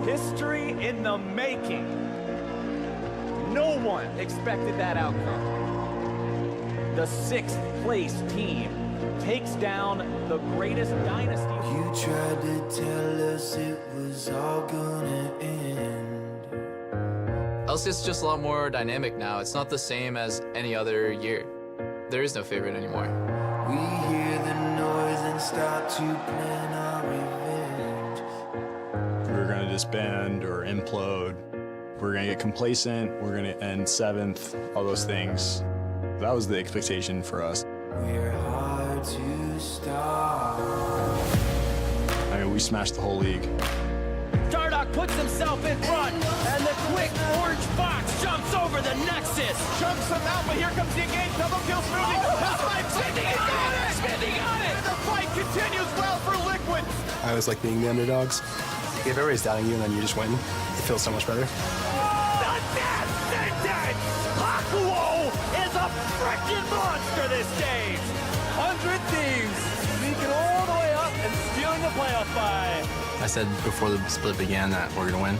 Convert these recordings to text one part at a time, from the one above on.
History in the making. No one expected that outcome. The 6th place team takes down the greatest dynasty. You tried to tell us it was all gonna end. LCS is just a lot more dynamic now. It's not the same as any other year. There is no favorite anymore. We hear the noise and start to plan our revenge. We're gonna disband or implode. We're gonna get complacent. We're gonna end 7th, all those things. That was the expectation for us. We're hard to stop. I mean, we smashed the whole league. Dardoch puts himself in front, and the quick orange fox jumps over the Nexus. Chunks him out, but here comes the engage. Double kill Smoothie. Smithy got it! Smithy got it! And the fight continues well for Liquid. I always like being the underdogs. If everybody's doubting you and then you just win, it feels so much better. The death sentence! Hakuo is a freaking monster this stage! 100 Thieves sneaking all the way up and stealing the playoff bye. I said before the split began that we're gonna win.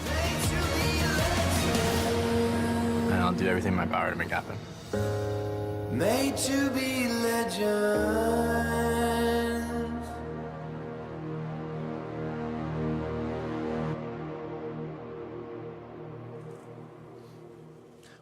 And I'll do everything in my power to make it happen. Made to be legends.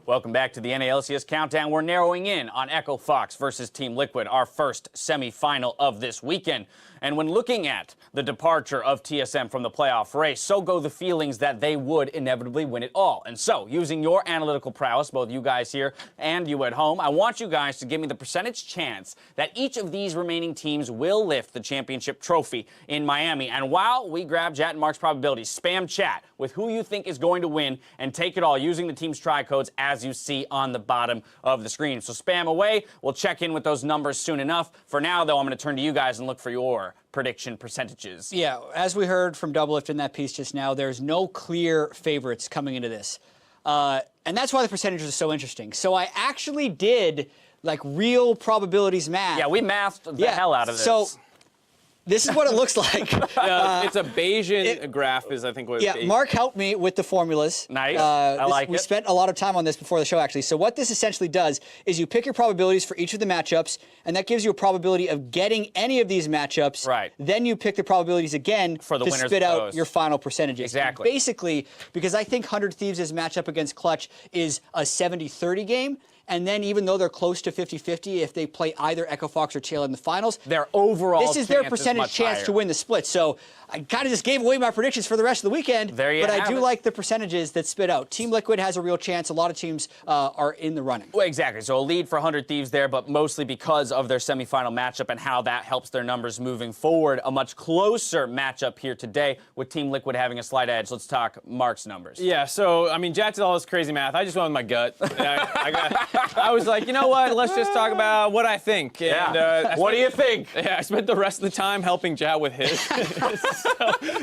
Welcome back to the NALCS Countdown. We're narrowing in on Echo Fox versus Team Liquid, our first semifinal of this weekend. And when looking at the departure of TSM from the playoff race, so go the feelings that they would inevitably win it all. And so, using your analytical prowess, both you guys here and you at home, I want you guys to give me the percentage chance that each of these remaining teams will lift the championship trophy in Miami. And while we grab Jat and Mark's probabilities, spam chat with who you think is going to win and take it all using the team's tri-codes as you see on the bottom of the screen. So spam away. We'll check in with those numbers soon enough. For now, though, I'm going to turn to you guys and look for your prediction percentages. Yeah, as we heard from Doublelift in that piece just now, there's no clear favorites coming into this. And that's why the percentages are so interesting. So I actually did, like, real probabilities math. Yeah, we mathed the hell out of this. So this is what it looks like. It's a Bayesian graph is, I think, what Mark helped me with the formulas. Nice. I like it. We spent a lot of time on this before the show, actually. So what this essentially does is you pick your probabilities for each of the matchups, and that gives you a probability of getting any of these matchups. Right. Then you pick the probabilities again for the to winners spit of out those. your final percentages. Exactly. And basically, because I think 100 Thieves' matchup against Clutch is a 70-30 game, and then even though they're close to 50-50, if they play either Echo Fox or TL in the finals, their overall this is their chance percentage much chance higher. to win the split. So I kind of just gave away my predictions for the rest of the weekend. There you but have I do it. like the percentages that spit out. Team Liquid has a real chance. A lot of teams are in the running. Well, exactly. So a lead for 100 Thieves there, but mostly because of their semifinal matchup and how that helps their numbers moving forward. A much closer matchup here today with Team Liquid having a slight edge. Let's talk Mark's numbers. Yeah, so, I mean, Jack did all this crazy math. I just went with my gut. I was like, you know what? Let's just talk about what I think. And, What do you think? Yeah, I spent the rest of the time helping Jat with his. So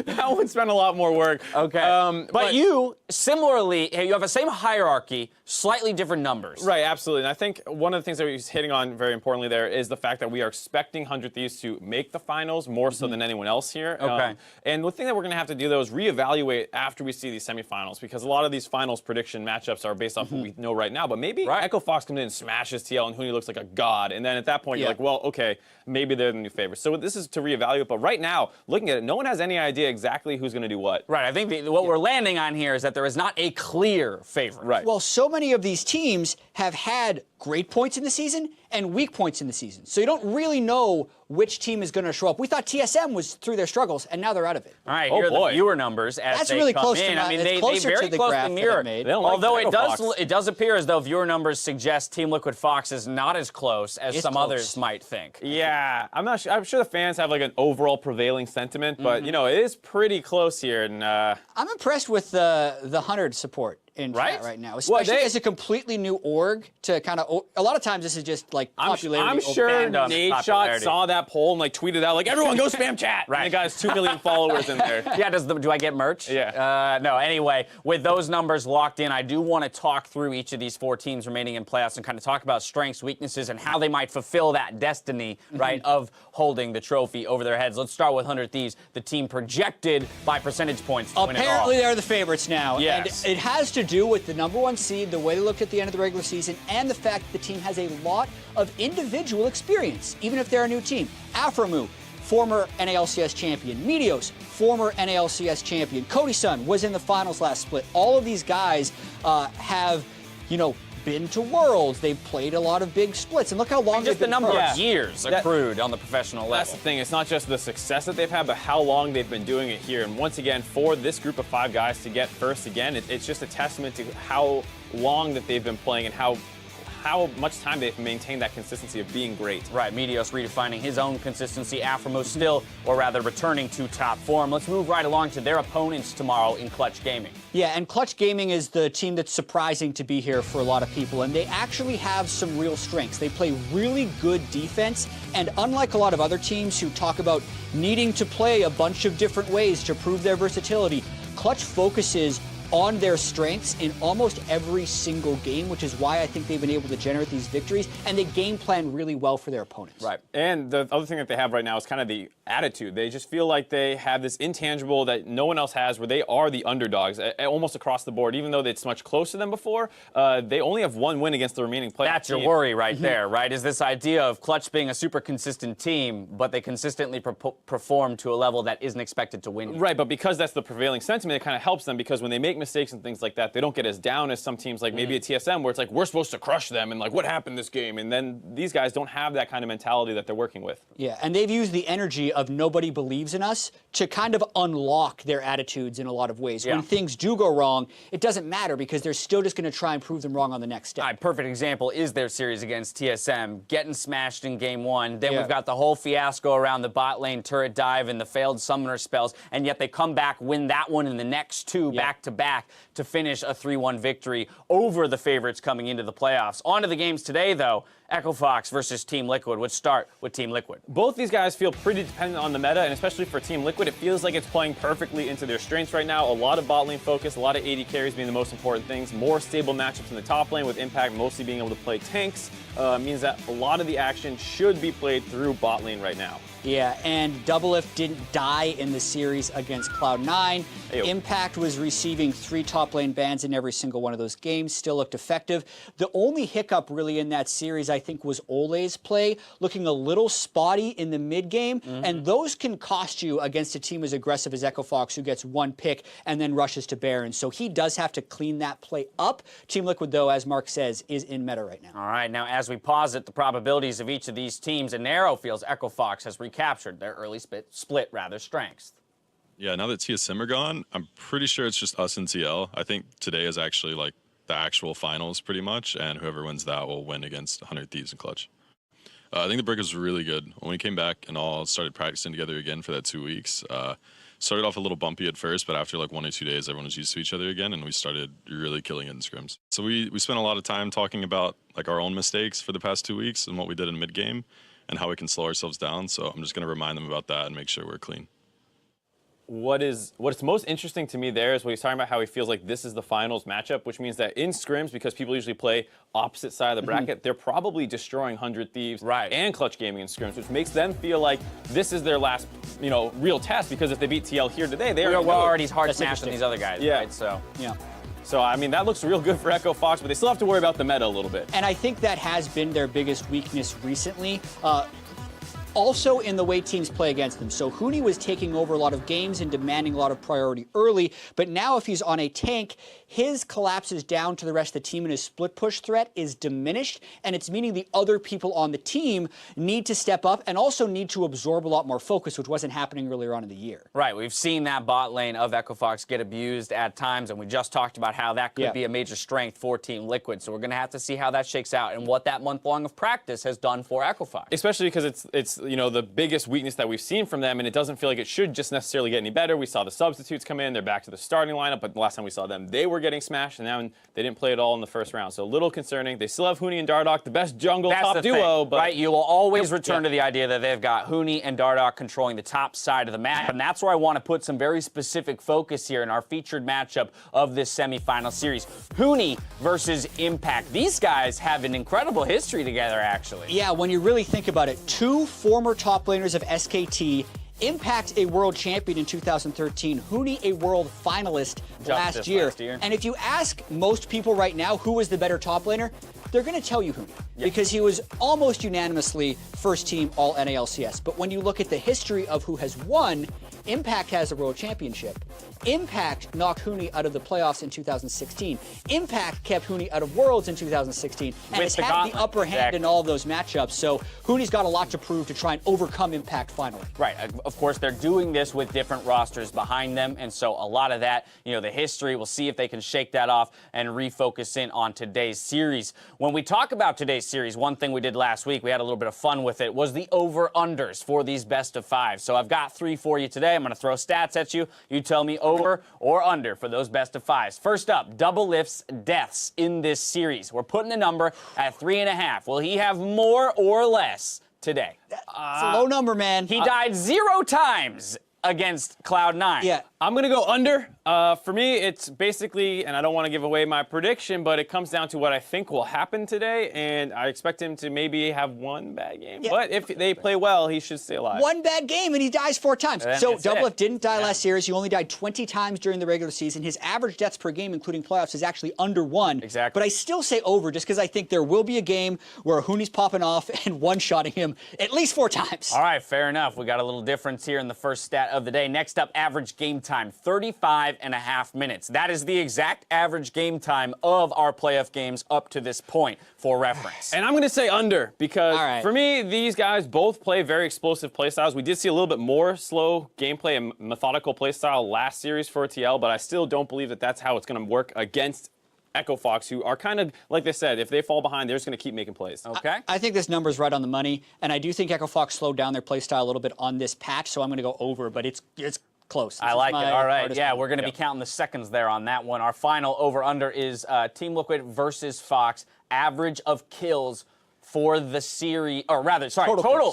that one spent a lot more work. Okay. But you, similarly, you have the same hierarchy, slightly different numbers. Right, absolutely. And I think one of the things that he's hitting on very importantly there is the fact that we are expecting 100 Thieves to make the finals more so than anyone else here. Okay. And the thing that we're going to have to do, though, is reevaluate after we see these semifinals, because a lot of these finals prediction matchups are based off what we know right now. But maybe Echo Fox comes in and smashes TL and Huni looks like a god. And then at that point, you're like, well, okay, maybe they're the new favorites. So this is to reevaluate. But right now, looking at it, no one has any idea exactly who's going to do what. Right. I think what we're landing on here is that there is not a clear favorite. Right. Well, so many of these teams have had great points in the season and weak points in the season. So you don't really know which team is going to show up. We thought TSM was through their struggles, and now they're out of it. All right, here are the viewer numbers as That's they really come close in. to I mean, it's they closer very to the close graph to that mirror. I made. Although Echo Fox. it does appear as though viewer numbers suggest Team Liquid Fox is not as close as some others might think. Yeah, I'm not sure. I'm sure the fans have like an overall prevailing sentiment, but you know, it is pretty close here. And I'm impressed with the 100 support. in Right? chat right now, especially as a completely new org to kind of. A lot of times this is just like popularity. I'm over sure fandom. Fandom, Nate Shot popularity. saw that poll and like tweeted out like, everyone go spam chat. Right. And it got us 2 million followers in there. Yeah, do I get merch? Yeah. No, anyway, with those numbers locked in, I do want to talk through each of these 4 teams remaining in playoffs and kind of talk about strengths, weaknesses, and how they might fulfill that destiny, right, of holding the trophy over their heads. Let's start with 100 Thieves, the team projected by percentage points to win it all. Apparently, they're the favorites now. Yes. And it has to do with the #1 seed, the way they looked at the end of the regular season, and the fact that the team has a lot of individual experience, even if they're a new team. Afromu, former NALCS champion. Meteos, former NALCS champion. Cody Sun was in the finals last split. All of these guys have, been to Worlds. They've played a lot of big splits. And look how long Just they've the been number first. of years accrued on the professional That's level. the thing. It's not just the success that they've had, but how long they've been doing it here. And once again, for this group of 5 guys to get first again, it's just a testament to how long that they've been playing and how much time they've maintained that consistency of being great. Right, Meteos redefining his own consistency. Afromo still, or rather returning to top form. Let's move right along to their opponents tomorrow in Clutch Gaming. Yeah, and Clutch Gaming is the team that's surprising to be here for a lot of people, and they actually have some real strengths. They play really good defense, and unlike a lot of other teams who talk about needing to play a bunch of different ways to prove their versatility, Clutch focuses on their strengths in almost every single game, which is why I think they've been able to generate these victories, and they game plan really well for their opponents. Right. And the other thing that they have right now is kind of the attitude. They just feel like they have this intangible that no one else has, where they are the underdogs almost across the board. Even though it's much closer than before, they only have 1 win against the remaining playoff That's your team. worry right there, right? Is this idea of Clutch being a super consistent team, but they consistently perform to a level that isn't expected to win. Right, but because that's the prevailing sentiment, it kind of helps them, because when they make mistakes and things like that, they don't get as down as some teams like maybe a TSM, where it's like, we're supposed to crush them, and like, what happened this game? And then these guys don't have that kind of mentality that they're working with. Yeah, and they've used the energy of nobody believes in us to kind of unlock their attitudes in a lot of ways. Yeah. When things do go wrong, it doesn't matter because they're still just going to try and prove them wrong on the next step. All right, perfect example is their series against TSM, getting smashed in game 1. Then we've got the whole fiasco around the bot lane turret dive and the failed summoner spells, and yet they come back, win that one and the next 2 back-to-back to finish a 3-1 victory over the favorites coming into the playoffs. On to the games today, though. Echo Fox versus Team Liquid. Let's start with Team Liquid. Both these guys feel pretty dependent on the meta, and especially for Team Liquid, it feels like it's playing perfectly into their strengths right now. A lot of bot lane focus, a lot of AD carries being the most important things, more stable matchups in the top lane with Impact mostly being able to play tanks, means that a lot of the action should be played through bot lane right now. Yeah, and Doublelift didn't die in the series against Cloud9. Ayo. Impact was receiving 3 top lane bans in every single one of those games, still looked effective. The only hiccup really in that series, I think, was Ole's play, looking a little spotty in the mid game, and those can cost you against a team as aggressive as Echo Fox, who gets 1 pick and then rushes to Baron. So he does have to clean that play up. Team Liquid, though, as Mark says, is in meta right now. All right, now as we posit the probabilities of each of these teams, in narrow feels Echo Fox has recaptured their early split strengths. Yeah, now that TSM are gone, I'm pretty sure it's just us and TL. I think today is actually like the actual finals pretty much, and whoever wins that will win against 100 Thieves and Clutch. I think the break was really good. When we came back and all started practicing together again for that 2 weeks, started off a little bumpy at first, but after like 1 or 2 days, everyone was used to each other again, and we started really killing it in scrims. So we spent a lot of time talking about like our own mistakes for the past 2 weeks and what we did in mid game and how we can slow ourselves down. So I'm just going to remind them about that and make sure we're clean. What's most interesting to me there is what he's talking about, how he feels like this is the finals matchup, which means that in scrims, because people usually play opposite side of the bracket, they're probably destroying 100 Thieves and Clutch Gaming in scrims, which makes them feel like this is their last, real test, because if they beat TL here today, they're already hard smashed on these other guys, right? So So, I mean, that looks real good for Echo Fox, but they still have to worry about the meta a little bit. And I think that has been their biggest weakness recently. Also in the way teams play against them. So Huni was taking over a lot of games and demanding a lot of priority early, but now if he's on a tank, his collapses down to the rest of the team and his split push threat is diminished, and it's meaning the other people on the team need to step up and also need to absorb a lot more focus, which wasn't happening earlier on in the year. Right, we've seen that bot lane of Echo Fox get abused at times, and we just talked about how that could be a major strength for Team Liquid, so we're going to have to see how that shakes out and what that month long of practice has done for Echo Fox. Especially because it's the biggest weakness that we've seen from them, and it doesn't feel like it should just necessarily get any better. We saw the substitutes come in, they're back to the starting lineup, but the last time we saw them, they were getting smashed, and now they didn't play at all in the first round. So a little concerning. They still have Huni and Dardoch, the best jungle top duo, but right, you will always return to the idea that they've got Huni and Dardoch controlling the top side of the map, and that's where I want to put some very specific focus here in our featured matchup of this semifinal series. Huni versus Impact. These guys have an incredible history together, actually. Yeah, when you really think about it, two former top laners of SKT, Impact a world champion in 2013, Huni a world finalist last year. And if you ask most people right now who is the better top laner, they're going to tell you Huni, because he was almost unanimously first team all NALCS. But when you look at the history of who has won, Impact has a world championship. Impact knocked Huni out of the playoffs in 2016. Impact kept Huni out of Worlds in 2016 and has had the upper hand in all of those matchups. So Huni's got a lot to prove to try and overcome Impact finally. Right. Of course, they're doing this with different rosters behind them, and so a lot of that, the history, we'll see if they can shake that off and refocus in on today's series. When we talk about today's series, one thing we did last week, we had a little bit of fun with it, was the over-unders for these best-of-5. So I've got 3 for you today. I'm going to throw stats at you. You tell me over or under for those best-of-5s. First up, Doublelift's deaths in this series. We're putting the number at 3.5. Will he have more or less today? It's a low number, man. He died 0 times against Cloud9. Yeah. I'm going to go under. For me, it's basically, and I don't want to give away my prediction, but it comes down to what I think will happen today, and I expect him to maybe have 1 bad game. Yeah. But if they play well, he should stay alive. 1 bad game, and he dies 4 times. So Doublelift didn't die last series. He only died 20 times during the regular season. His average deaths per game, including playoffs, is actually under 1. Exactly. But I still say over, just because I think there will be a game where Huni's popping off and one-shotting him at least 4 times. All right, fair enough. We got a little difference here in the first stat of the day. Next up, average game time, 35.5 minutes. That is the exact average game time of our playoff games up to this point, for reference. And I'm going to say under, because for me, these guys both play very explosive playstyles. We did see a little bit more slow gameplay and methodical playstyle last series for TL, but I still don't believe that that's how it's going to work against Echo Fox, who are kind of, like they said, if they fall behind, they're just going to keep making plays. Okay. I think this number's right on the money, and I do think Echo Fox slowed down their playstyle a little bit on this patch, so I'm going to go over, but it's close. I like it. All right. Yeah, we're going to be counting the seconds there on that one. Our final over-under is Team Liquid versus Fox. Average of kills for the series, or rather, sorry, total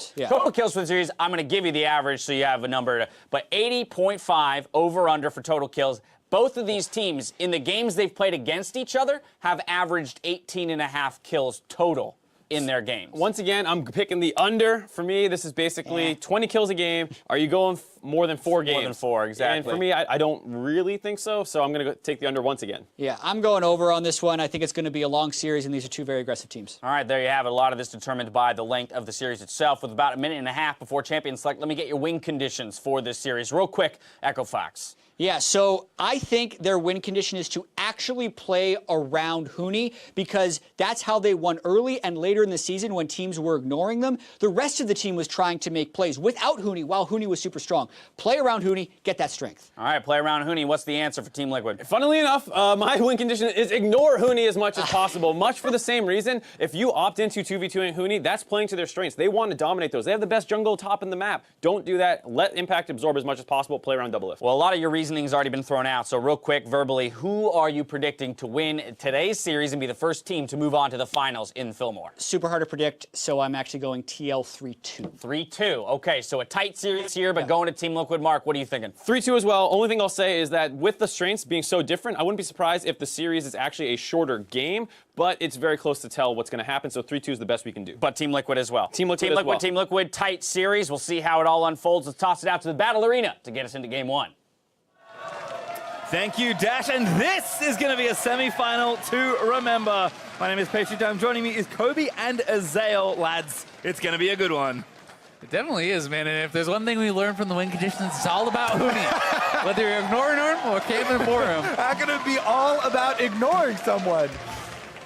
kills for the series. I'm going to give you the average so you have a number. But 80.5 over-under for total kills. Both of these teams, in the games they've played against each other, have averaged 18.5 kills total in their games. Once again, I'm picking the under. For me, this is basically 20 kills a game. Are you going more than 4 games? More than 4, exactly. And for me, I don't really think so, so I'm going to take the under once again. Yeah, I'm going over on this one. I think it's going to be a long series, and these are 2 very aggressive teams. All right, there you have it. A lot of this determined by the length of the series itself. With about 1.5 minutes before Champion Select, let me get your win conditions for this series. Real quick, Echo Fox. Yeah, so I think their win condition is to actually play around Huni, because that's how they won early and later in the season when teams were ignoring them. The rest of the team was trying to make plays without Huni while Huni was super strong. Play around Huni, get that strength. All right, play around Huni. What's the answer for Team Liquid? Funnily enough, my win condition is ignore Huni as much as possible, much for the same reason. If you opt into 2v2ing Huni, that's playing to their strengths. They want to dominate those. They have the best jungle top in the map. Don't do that. Let Impact absorb as much as possible. Play around Doublelift. Well, a lot of your reasoning's already been thrown out, so real quick, verbally, who are you predicting to win today's series and be the first team to move on to the finals in Fillmore? Super hard to predict, so I'm actually going TL 3-2. 3-2. Okay, so a tight series here, but going to Team Liquid. Mark, what are you thinking? 3-2 as well. Only thing I'll say is that with the strengths being so different, I wouldn't be surprised if the series is actually a shorter game, but it's very close to tell what's going to happen, so 3-2 is the best we can do. But Team Liquid as well. Team Liquid as well. Team Liquid, tight series. We'll see how it all unfolds. Let's toss it out to the Battle Arena to get us into Game 1. Thank you, Dash, and this is going to be a semi-final to remember. My name is Patriot Time. Joining me is Kobe and Azael, lads. It's going to be a good one. It definitely is, man. And if there's one thing we learned from the win conditions, it's all about Huni. Whether you're ignoring him or camping for him. How can it be all about ignoring someone?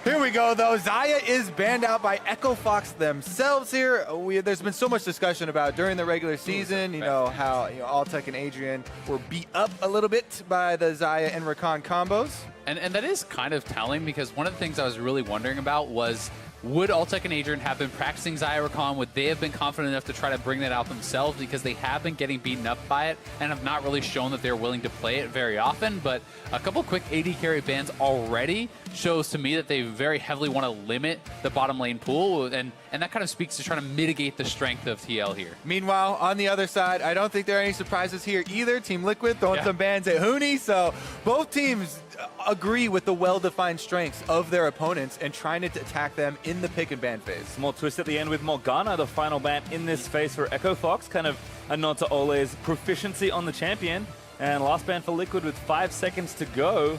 Here we go, though. Xayah is banned out by Echo Fox themselves here. There's been so much discussion about during the regular season, how Altec and Adrian were beat up a little bit by the Xayah and Rakan combos. And that is kind of telling, because one of the things I was really wondering about was would Altec and Adrian have been practicing Zyrakan? Would they have been confident enough to try to bring that out themselves? Because they have been getting beaten up by it and have not really shown that they're willing to play it very often. But a couple quick AD carry bans already shows to me that they very heavily want to limit the bottom lane pool. And that kind of speaks to trying to mitigate the strength of TL here. Meanwhile, on the other side, I don't think there are any surprises here either. Team Liquid throwing some bans at Huni. So both teams agree with the well-defined strengths of their opponents and trying to attack them in the pick and ban phase. More twist at the end with Morgana, the final ban in this phase for Echo Fox. Kind of a nod to Ole's proficiency on the champion. And last ban for Liquid with 5 seconds to go.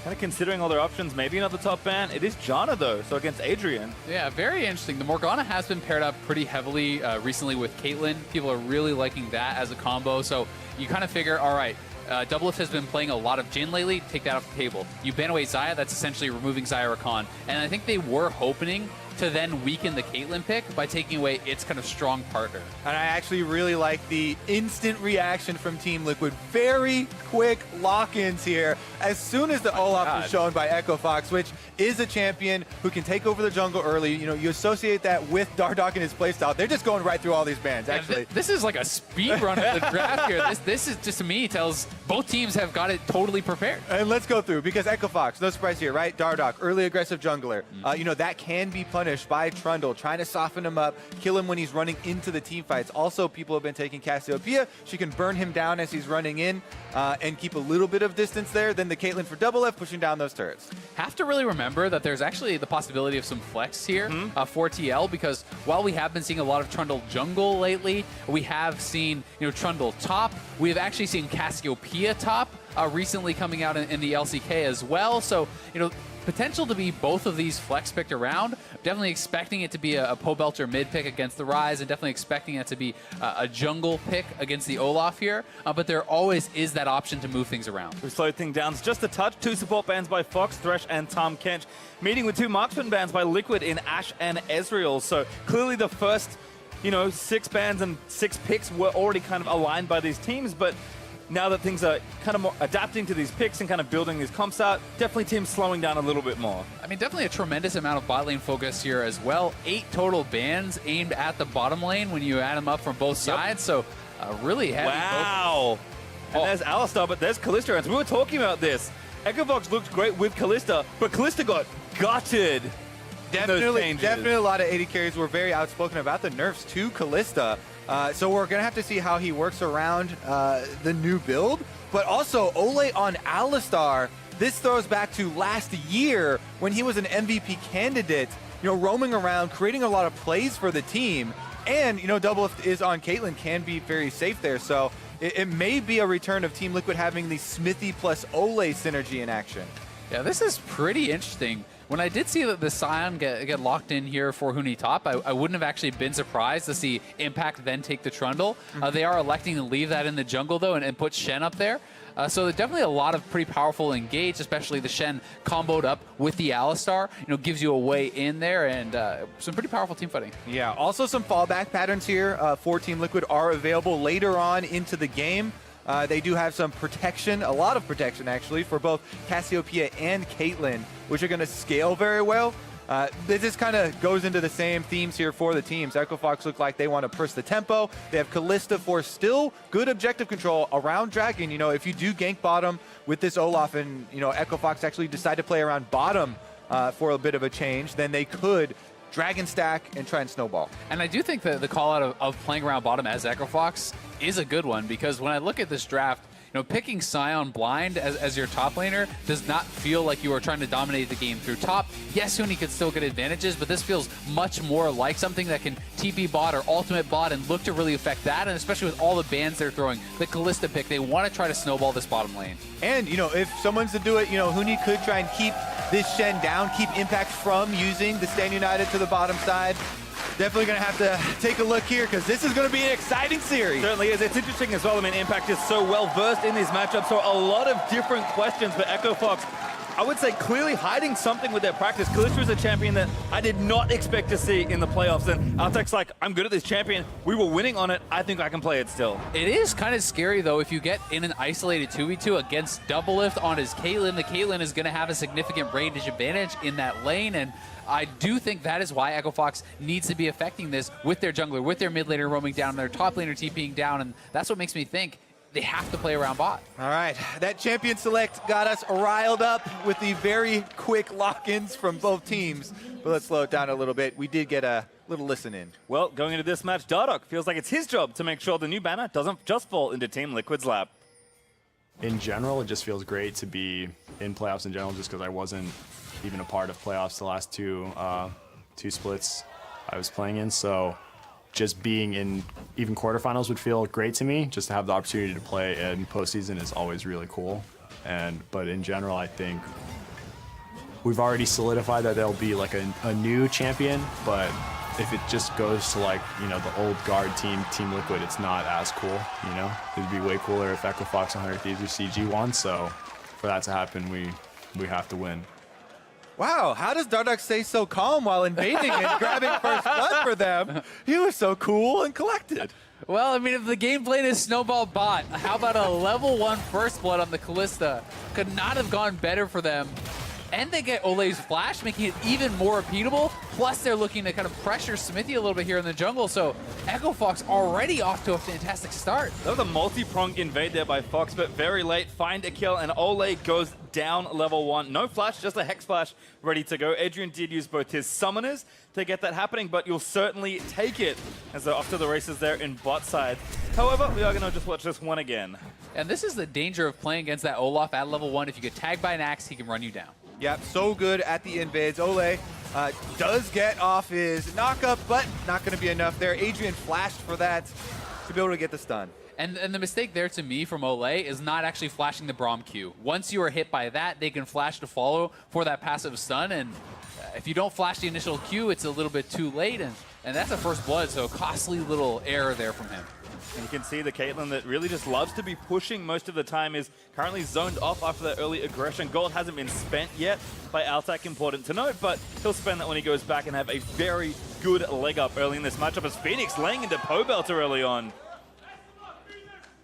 Kind of considering all their options, maybe another top ban. It is Janna, though, so against Adrian. Yeah, very interesting. The Morgana has been paired up pretty heavily recently with Caitlyn. People are really liking that as a combo. So you kind of figure, all right, Doublelift has been playing a lot of Jhin lately. Take that off the table. You ban away Xayah, that's essentially removing Zyrakan. And I think they were hoping to then weaken the Caitlyn pick by taking away its kind of strong partner. And I actually really like the instant reaction from Team Liquid. Very quick lock-ins here. As soon as the Olaf was shown by Echo Fox, which is a champion who can take over the jungle early. You know, you associate that with Dardoch and his playstyle. They're just going right through all these bans, actually. This is like a speed run of the draft here. This is just, to me, tells both teams have got it totally prepared. And let's go through, because Echo Fox, no surprise here, right? Dardoch, early aggressive jungler. You know, that can be punished by Trundle, trying to soften him up, kill him when he's running into the team fights. Also, people have been taking Cassiopeia. She can burn him down as he's running in and keep a little bit of distance there. Then the Caitlyn for Doublelift, pushing down those turrets. Have to really remember that there's actually the possibility of some flex here for TL, because while we have been seeing a lot of Trundle jungle lately, we have seen, you know, Trundle top. We have actually seen Cassiopeia top recently coming out in the LCK as well. So, you know, potential to be both of these flex picked around. Definitely expecting it to be a Pobelter mid pick against the Ryze, and definitely expecting it to be a jungle pick against the Olaf here. But there always is that option to move things around. We slowed things down just a touch. 2 support bans by Fox, Thresh, and Tahm Kench. Meeting with 2 marksman bans by Liquid in Ashe and Ezreal. So clearly the first, you know, 6 bans and 6 picks were already kind of aligned by these teams. But now that things are kind of more adapting to these picks and kind of building these comps out, definitely teams slowing down a little bit more. I mean, definitely a tremendous amount of bot lane focus here as well. 8 total bans aimed at the bottom lane when you add them up from both sides. So really heavy. Wow. And there's Alistar, but there's Kalista. And we were talking about this. Echo Fox looked great with Kalista, but Kalista got gutted. Definitely a lot of AD carries were very outspoken about the nerfs to Kalista. So we're going to have to see how he works around the new build. But also, Ole on Alistar, this throws back to last year when he was an MVP candidate, you know, roaming around, creating a lot of plays for the team. And, you know, Doublelift is on Caitlyn, can be very safe there. So it may be a return of Team Liquid having the Smithy plus Ole synergy in action. Yeah, this is pretty interesting. When I did see that the Sion get locked in here for Huni top, I wouldn't have actually been surprised to see Impact then take the Trundle. They are electing to leave that in the jungle, though, and put Shen up there. So there's definitely a lot of pretty powerful engage, especially the Shen comboed up with the Alistar. You know, gives you a way in there, and some pretty powerful team fighting. Yeah, also some fallback patterns here for Team Liquid are available later on into the game. They do have some protection, a lot of protection actually, for both Cassiopeia and Caitlyn, which are going to scale very well. This just kind of goes into the same themes here for the teams. Echo Fox look like they want to push the tempo. They have Kalista for still good objective control around Dragon. You know, if you do gank bottom with this Olaf and, you know, Echo Fox actually decide to play around bottom for a bit of a change, then they could Dragon stack and try and snowball. And I do think that the call out of playing around bottom as Echo Fox is a good one, because when I look at this draft, you know, picking Sion blind as your top laner does not feel like you are trying to dominate the game through top. Yes, Huni could still get advantages, but this feels much more like something that can TP bot or ultimate bot and look to really affect that, and especially with all the bans they're throwing. The Kalista pick, they want to try to snowball this bottom lane. And, you know, if someone's to do it, you know, Huni could try and keep this Shen down, keep Impact from using the Stand United to the bottom side. Definitely going to have to take a look here, because this is going to be an exciting series. Certainly is. It's interesting as well. I mean, Impact is so well versed in these matchups, so a lot of different questions for Echo Fox. I would say, clearly hiding something with their practice. Kalista is a champion that I did not expect to see in the playoffs, and Altec's like, I'm good at this champion. We were winning on it. I think I can play it still. It is kind of scary, though, if you get in an isolated 2v2 against Doublelift on his Caitlyn. The Caitlyn is going to have a significant range advantage in that lane, and I do think that is why Echo Fox needs to be affecting this with their jungler, with their mid laner roaming down, their top laner TPing down, and that's what makes me think they have to play around bot. All right, that champion select got us riled up with the very quick lock-ins from both teams. But let's slow it down a little bit. We did get a little listen in. Well, going into this match, Dardoch feels like it's his job to make sure the new banner doesn't just fall into Team Liquid's lap. In general, it just feels great to be in playoffs in general, just because I wasn't even a part of playoffs the last two splits I was playing in. So just being in even quarterfinals would feel great to me. Just to have the opportunity to play in postseason is always really cool. But in general, I think we've already solidified that there'll be like a new champion. But if it just goes to like, you know, the old guard team, Team Liquid, it's not as cool, you know? It'd be way cooler if Echo Fox, 100 Thieves, or CG won. So for that to happen, we have to win. Wow, how does Dardoch stay so calm while invading and grabbing first blood for them? He was so cool and collected. Well, I mean, if the game plan is snowball bot, how about a level 1 first blood on the Kalista? Could not have gone better for them. And they get Ole's flash, making it even more repeatable. Plus, they're looking to kind of pressure Smithy a little bit here in the jungle. So Echo Fox already off to a fantastic start. That was a multi-pronged invade there by Fox, but very late, find a kill, and Ole goes down level 1. No flash, just a Hex Flash ready to go. Adrian did use both his summoners to get that happening, but you'll certainly take it as they're off to the races there in bot side. However, we are going to just watch this one again. And this is the danger of playing against that Olaf at level 1. If you get tagged by an axe, he can run you down. Yep, so good at the invades. Ole does get off his knock-up, but not going to be enough there. Adrian flashed for that to be able to get the stun. And the mistake there to me from Ole is not actually flashing the Braum Q. Once you are hit by that, they can flash to follow for that passive stun, and if you don't flash the initial Q, it's a little bit too late, and that's a first blood, so a costly little error there from him. And you can see the Caitlyn that really just loves to be pushing most of the time is currently zoned off after that early aggression. Gold hasn't been spent yet by Altec, important to note, but he'll spend that when he goes back and have a very good leg up early in this matchup as Phoenix laying into Pobelter early on.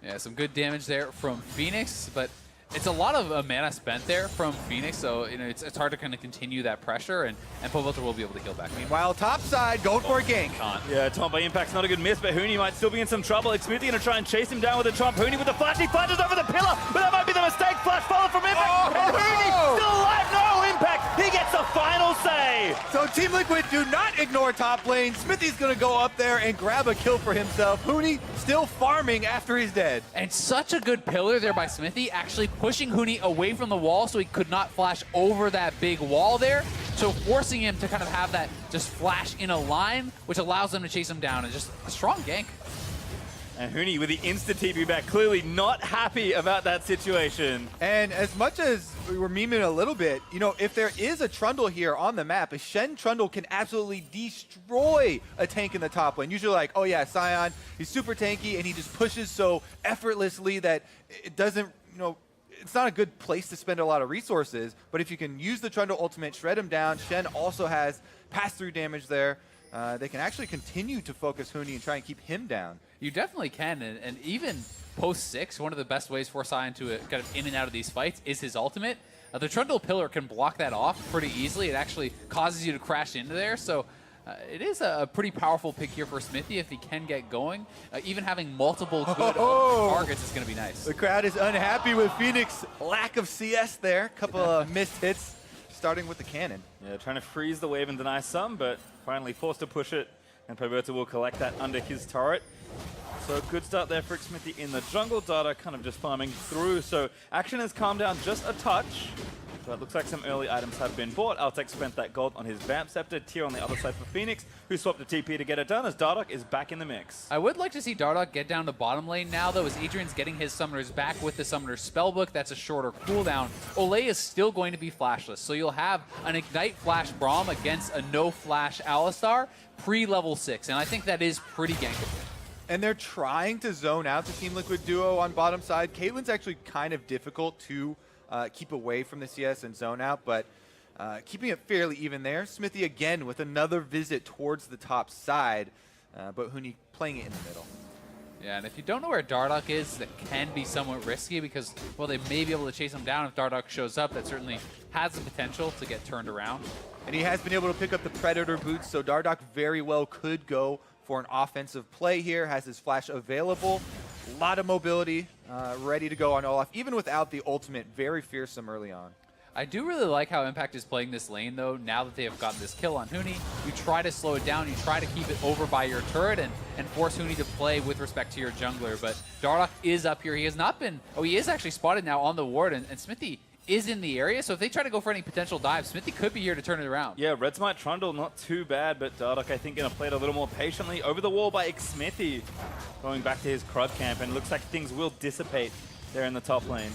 Yeah, some good damage there from Phoenix, but it's a lot of mana spent there from Phoenix, so you know it's hard to kind of continue that pressure, and Pobelter will be able to heal back. Meanwhile, top side, going for a gank. Yeah, Tom by Impact's not a good miss, but Huni might still be in some trouble. Smithy going to try and chase him down with a Trump. Huni with the flash, he flashes over the pillar, but that might be the mistake. Flash follow from Impact, and Huni still alive. No Impact, he gets the final say. So Team Liquid do not ignore top lane. Smithy's going to go up there and grab a kill for himself. Huni still farming after he's dead. And such a good pillar there by Smithy, actually pushing Huni away from the wall so he could not flash over that big wall there. So forcing him to kind of have that just flash in a line, which allows them to chase him down, and just a strong gank. And Huni with the insta-TP back, clearly not happy about that situation. And as much as we were memeing a little bit, you know, if there is a Trundle here on the map, a Shen Trundle can absolutely destroy a tank in the top lane. Usually like, oh yeah, Sion, he's super tanky and he just pushes so effortlessly that it doesn't, you know, it's not a good place to spend a lot of resources. But if you can use the Trundle ultimate, shred him down, Shen also has pass-through damage there. They can actually continue to focus Huni and try and keep him down. You definitely can, and even post-6, one of the best ways for Sion to get in and out of these fights is his ultimate. The Trundle Pillar can block that off pretty easily. It actually causes you to crash into there, so it is a pretty powerful pick here for Smithy if he can get going. Even having multiple good targets is going to be nice. The crowd is unhappy with Phoenix. Lack of CS there. Couple of missed hits, starting with the cannon. Yeah, trying to freeze the wave and deny some, but finally forced to push it, and Pobelter will collect that under his turret. So good start there for Smithy in the jungle. Data kind of just farming through, so action has calmed down just a touch. So it looks like some early items have been bought. Altec spent that gold on his Vamp Scepter. Tier on the other side for Phoenix, who swapped a TP to get it done as Dardoch is back in the mix. I would like to see Dardoch get down to bottom lane now, though, as Adrian's getting his summoners back with the Summoner's Spellbook. That's a shorter cooldown. Ole is still going to be flashless, so you'll have an Ignite Flash Braum against a no-flash Alistar pre-level 6, and I think that is pretty gankable. And they're trying to zone out the Team Liquid duo on bottom side. Caitlyn's actually kind of difficult to keep away from the CS and zone out, but keeping it fairly even there. Smithy again with another visit towards the top side, but Huni playing it in the middle. Yeah, and if you don't know where Dardoch is, that can be somewhat risky because, well, they may be able to chase him down if Dardoch shows up. That certainly has the potential to get turned around. And he has been able to pick up the Predator boots, so Dardoch very well could go for an offensive play here, has his flash available. A lot of mobility, ready to go on Olaf, even without the ultimate, very fearsome early on. I do really like how Impact is playing this lane, though, now that they have gotten this kill on Huni. You try to slow it down, you try to keep it over by your turret and force Huni to play with respect to your jungler. But Dardoch is up here. He has not been... Oh, he is actually spotted now on the ward, and Smithy is in the area, so if they try to go for any potential dives, Smithy could be here to turn it around. Yeah, Red Smite Trundle, not too bad, but Dardoch, I think, going to play it a little more patiently. Over the wall by Smithy, going back to his Crud camp, and looks like things will dissipate there in the top lane.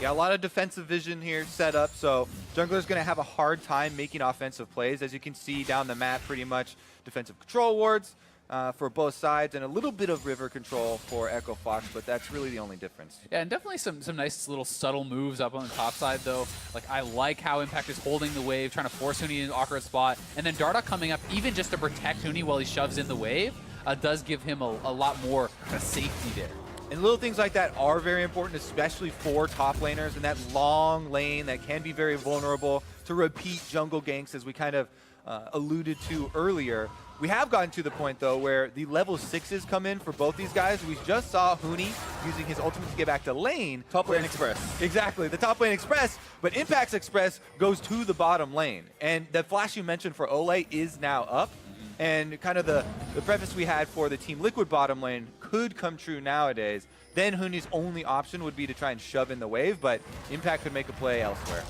Yeah, a lot of defensive vision here set up, so jungler's going to have a hard time making offensive plays. As you can see down the map, pretty much defensive control wards for both sides, and a little bit of river control for Echo Fox, but that's really the only difference. Yeah, and definitely some nice little subtle moves up on the top side, though. Like, I like how Impact is holding the wave, trying to force Huni in an awkward spot, and then Dardoch coming up even just to protect Huni while he shoves in the wave does give him a lot more kind of safety there. And little things like that are very important, especially for top laners, and that long lane that can be very vulnerable to repeat jungle ganks, as we kind of alluded to earlier. We have gotten to the point, though, where the level 6s come in for both these guys. We just saw Huni using his ultimate to get back to lane. Top lane express. Exactly, the top lane express, but Impact's express goes to the bottom lane. And the flash you mentioned for Ole is now up. And kind of the preface we had for the Team Liquid bottom lane could come true nowadays. Then Huni's only option would be to try and shove in the wave, but Impact could make a play elsewhere.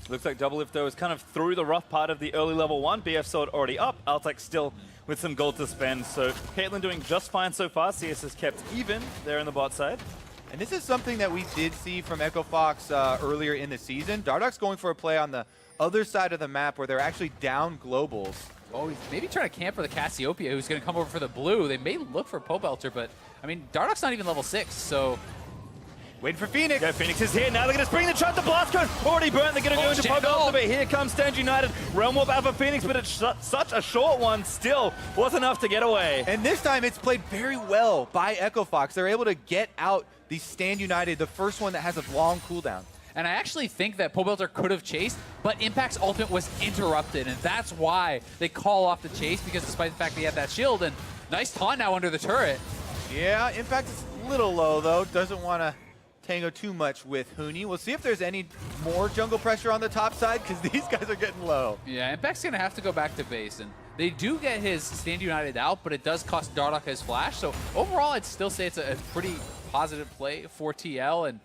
Looks like Doublelift, though, is kind of through the rough part of the early level 1. BF Sword already up. Altec still with some gold to spend. So Caitlyn doing just fine so far. CS has kept even there in the bot side. And this is something that we did see from Echo Fox earlier in the season. Dardoch's going for a play on the other side of the map where they're actually down globals. Oh, he's maybe trying to camp for the Cassiopeia, who's going to come over for the blue. They may look for Pobelter, but, I mean, Dardoch's not even level 6, so... Waiting for Phoenix. Yeah, Phoenix is here. Now they're going to spring the shot. The blast cone already burnt. They're going to go into Pobelter, but here comes Stand United. Realm Warp out for Phoenix, but it's such a short one still. Was enough to get away. And this time it's played very well by Echo Fox. They're able to get out the Stand United, the first one that has a long cooldown. And I actually think that Pobelter could have chased, but Impact's ultimate was interrupted, and that's why they call off the chase, because despite the fact that he had that shield, and nice taunt now under the turret. Yeah, Impact is a little low, though. Doesn't want to tango too much with Huni. We'll see if there's any more jungle pressure on the top side, because these guys are getting low. Yeah, Impact's going to have to go back to base, and they do get his Stand United out, but it does cost Dardoch his flash, so overall I'd still say it's a pretty positive play for TL, and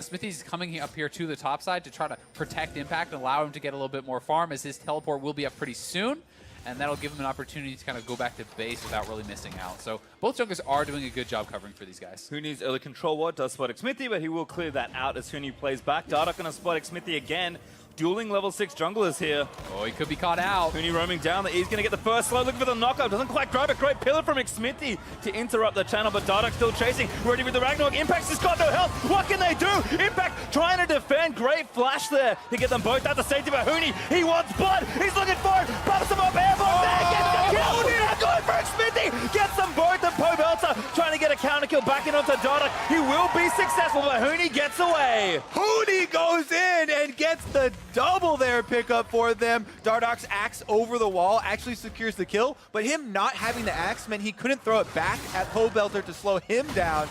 Smithy's coming up here to the top side to try to protect Impact and allow him to get a little bit more farm, as his teleport will be up pretty soon, and that'll give him an opportunity to kind of go back to base without really missing out. So both junglers are doing a good job covering for these guys. Huni's early control ward does spot Smithy, but he will clear that out as Huni plays back. Dardoch going to spot Smithy again. Dueling level 6 junglers here. Oh, he could be caught out. Huni roaming down. He's going to get the first slow. Looking for the knockup. Doesn't quite grab it. Great pillar from Smithy to interrupt the channel, but Dardoch still chasing. Ready with the Ragnarok. Impact's just got no health. What can they do? Impact trying to defend. Great flash there to get them both out to safety for Huni. He wants blood. He's looking for it. Bumps them up. Airborne there. Gets the kill. Now going for Smithy. Gets them both. And Pobelter trying to get a counter kill back in onto Dardoch. He will be successful, but Huni gets away. Huni goes in and gets the double there pickup for them. Dardoch's axe over the wall actually secures the kill, but him not having the axe meant he couldn't throw it back at Pobelter to slow him down.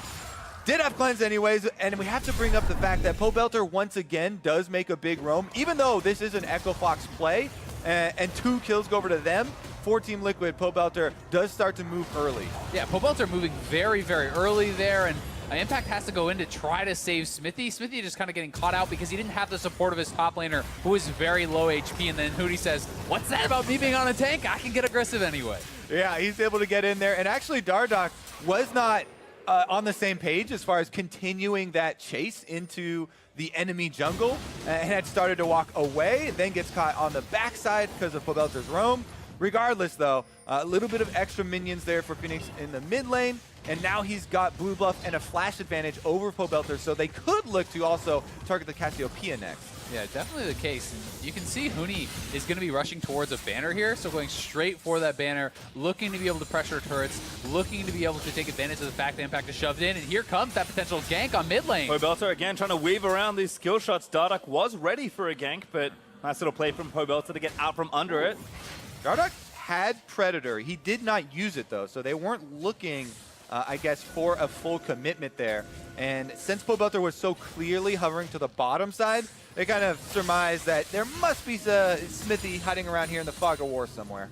Did have cleanse anyways, and we have to bring up the fact that Pobelter once again does make a big roam, even though this is an Echo Fox play, and 2 kills go over to them. For Team Liquid, Pobelter does start to move early. Yeah, Pobelter moving very, very early there, and Impact has to go in to try to save Smithy. Smithy just kind of getting caught out because he didn't have the support of his top laner, who is very low HP, and then Huni says, what's that about me being on a tank? I can get aggressive anyway. Yeah, he's able to get in there, and actually Dardoch was not on the same page as far as continuing that chase into the enemy jungle, and had started to walk away, then gets caught on the backside because of Pobelter's roam. Regardless, though, A little bit of extra minions there for Phoenix in the mid lane, and now he's got blue buff and a flash advantage over Pobelter, so they could look to also target the Cassiopeia next. Yeah, definitely the case. And you can see Huni is going to be rushing towards a banner here, so going straight for that banner, looking to be able to pressure turrets, looking to be able to take advantage of the fact that Impact is shoved in, and here comes that potential gank on mid lane. Pobelter again trying to weave around these skill shots. Dardoch was ready for a gank, but nice little play from Pobelter to get out from under it. Dardoch had Predator. He did not use it, though, so they weren't looking, I guess, for a full commitment there. And since Pobelter was so clearly hovering to the bottom side, they kind of surmised that there must be Smithy hiding around here in the fog of war somewhere.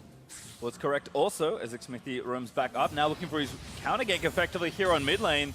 Well, it's correct also, as Smithy roams back up, now looking for his counter gank effectively here on mid lane.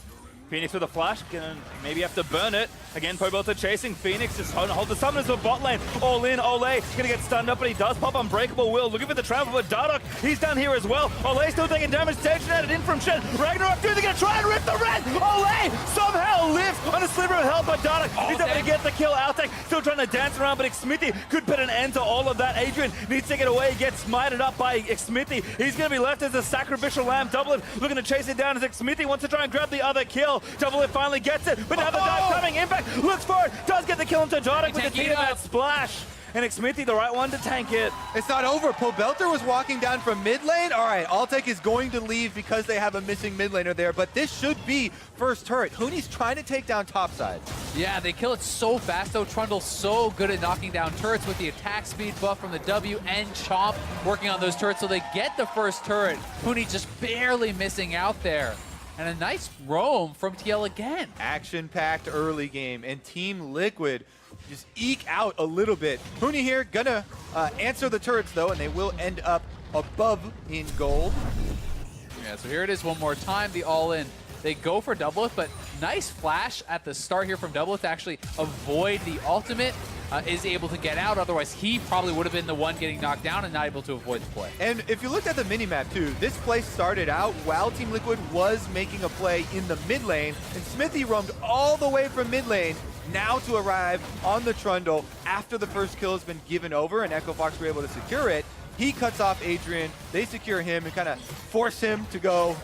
Phoenix with a flash, gonna maybe have to burn it. Again, Pobelter chasing Phoenix, just hold the summoners for bot lane. All in, Ole gonna get stunned up, but he does pop Unbreakable Will. Looking for the travel, but Dardoch, he's down here as well. Ole still taking damage, tension added in from Shen. Ragnarok, they're gonna try and rip the red. Ole somehow lives on a sliver of health, but Dardoch, he's able to get the kill. Altec still trying to dance around, but Smithy could put an end to all of that. Adrian needs to get away, gets smited up by Smithy. He's gonna be left as a sacrificial lamb. Double looking to chase it down as Smithy wants to try and grab the other kill. Double finally gets it, but now the dive coming. Impact looks for it, does get the kill into Dardoch with the Tiamat splash. And Smithy, the right one to tank it. It's not over. Pobelter was walking down from mid lane. All right, Altec is going to leave because they have a missing mid laner there, but this should be first turret. Huni's trying to take down topside. Yeah, they kill it so fast, though. Trundle's so good at knocking down turrets with the attack speed buff from the W and Chomp working on those turrets, so they get the first turret. Huni just barely missing out there. And a nice roam from TL again. Action-packed early game, and Team Liquid just eke out a little bit. Huni here gonna answer the turrets, though, and they will end up above in gold. Yeah, so here it is one more time, the all-in. They go for Doublelift, but nice flash at the start here from Doublelift to actually avoid the ultimate. Is able to get out, otherwise he probably would have been the one getting knocked down and not able to avoid the play. And if you looked at the minimap too, this play started out while Team Liquid was making a play in the mid lane, and Smithy roamed all the way from mid lane now to arrive on the Trundle after the first kill has been given over and Echo Fox were able to secure it. He cuts off Adrian, they secure him and kind of force him to go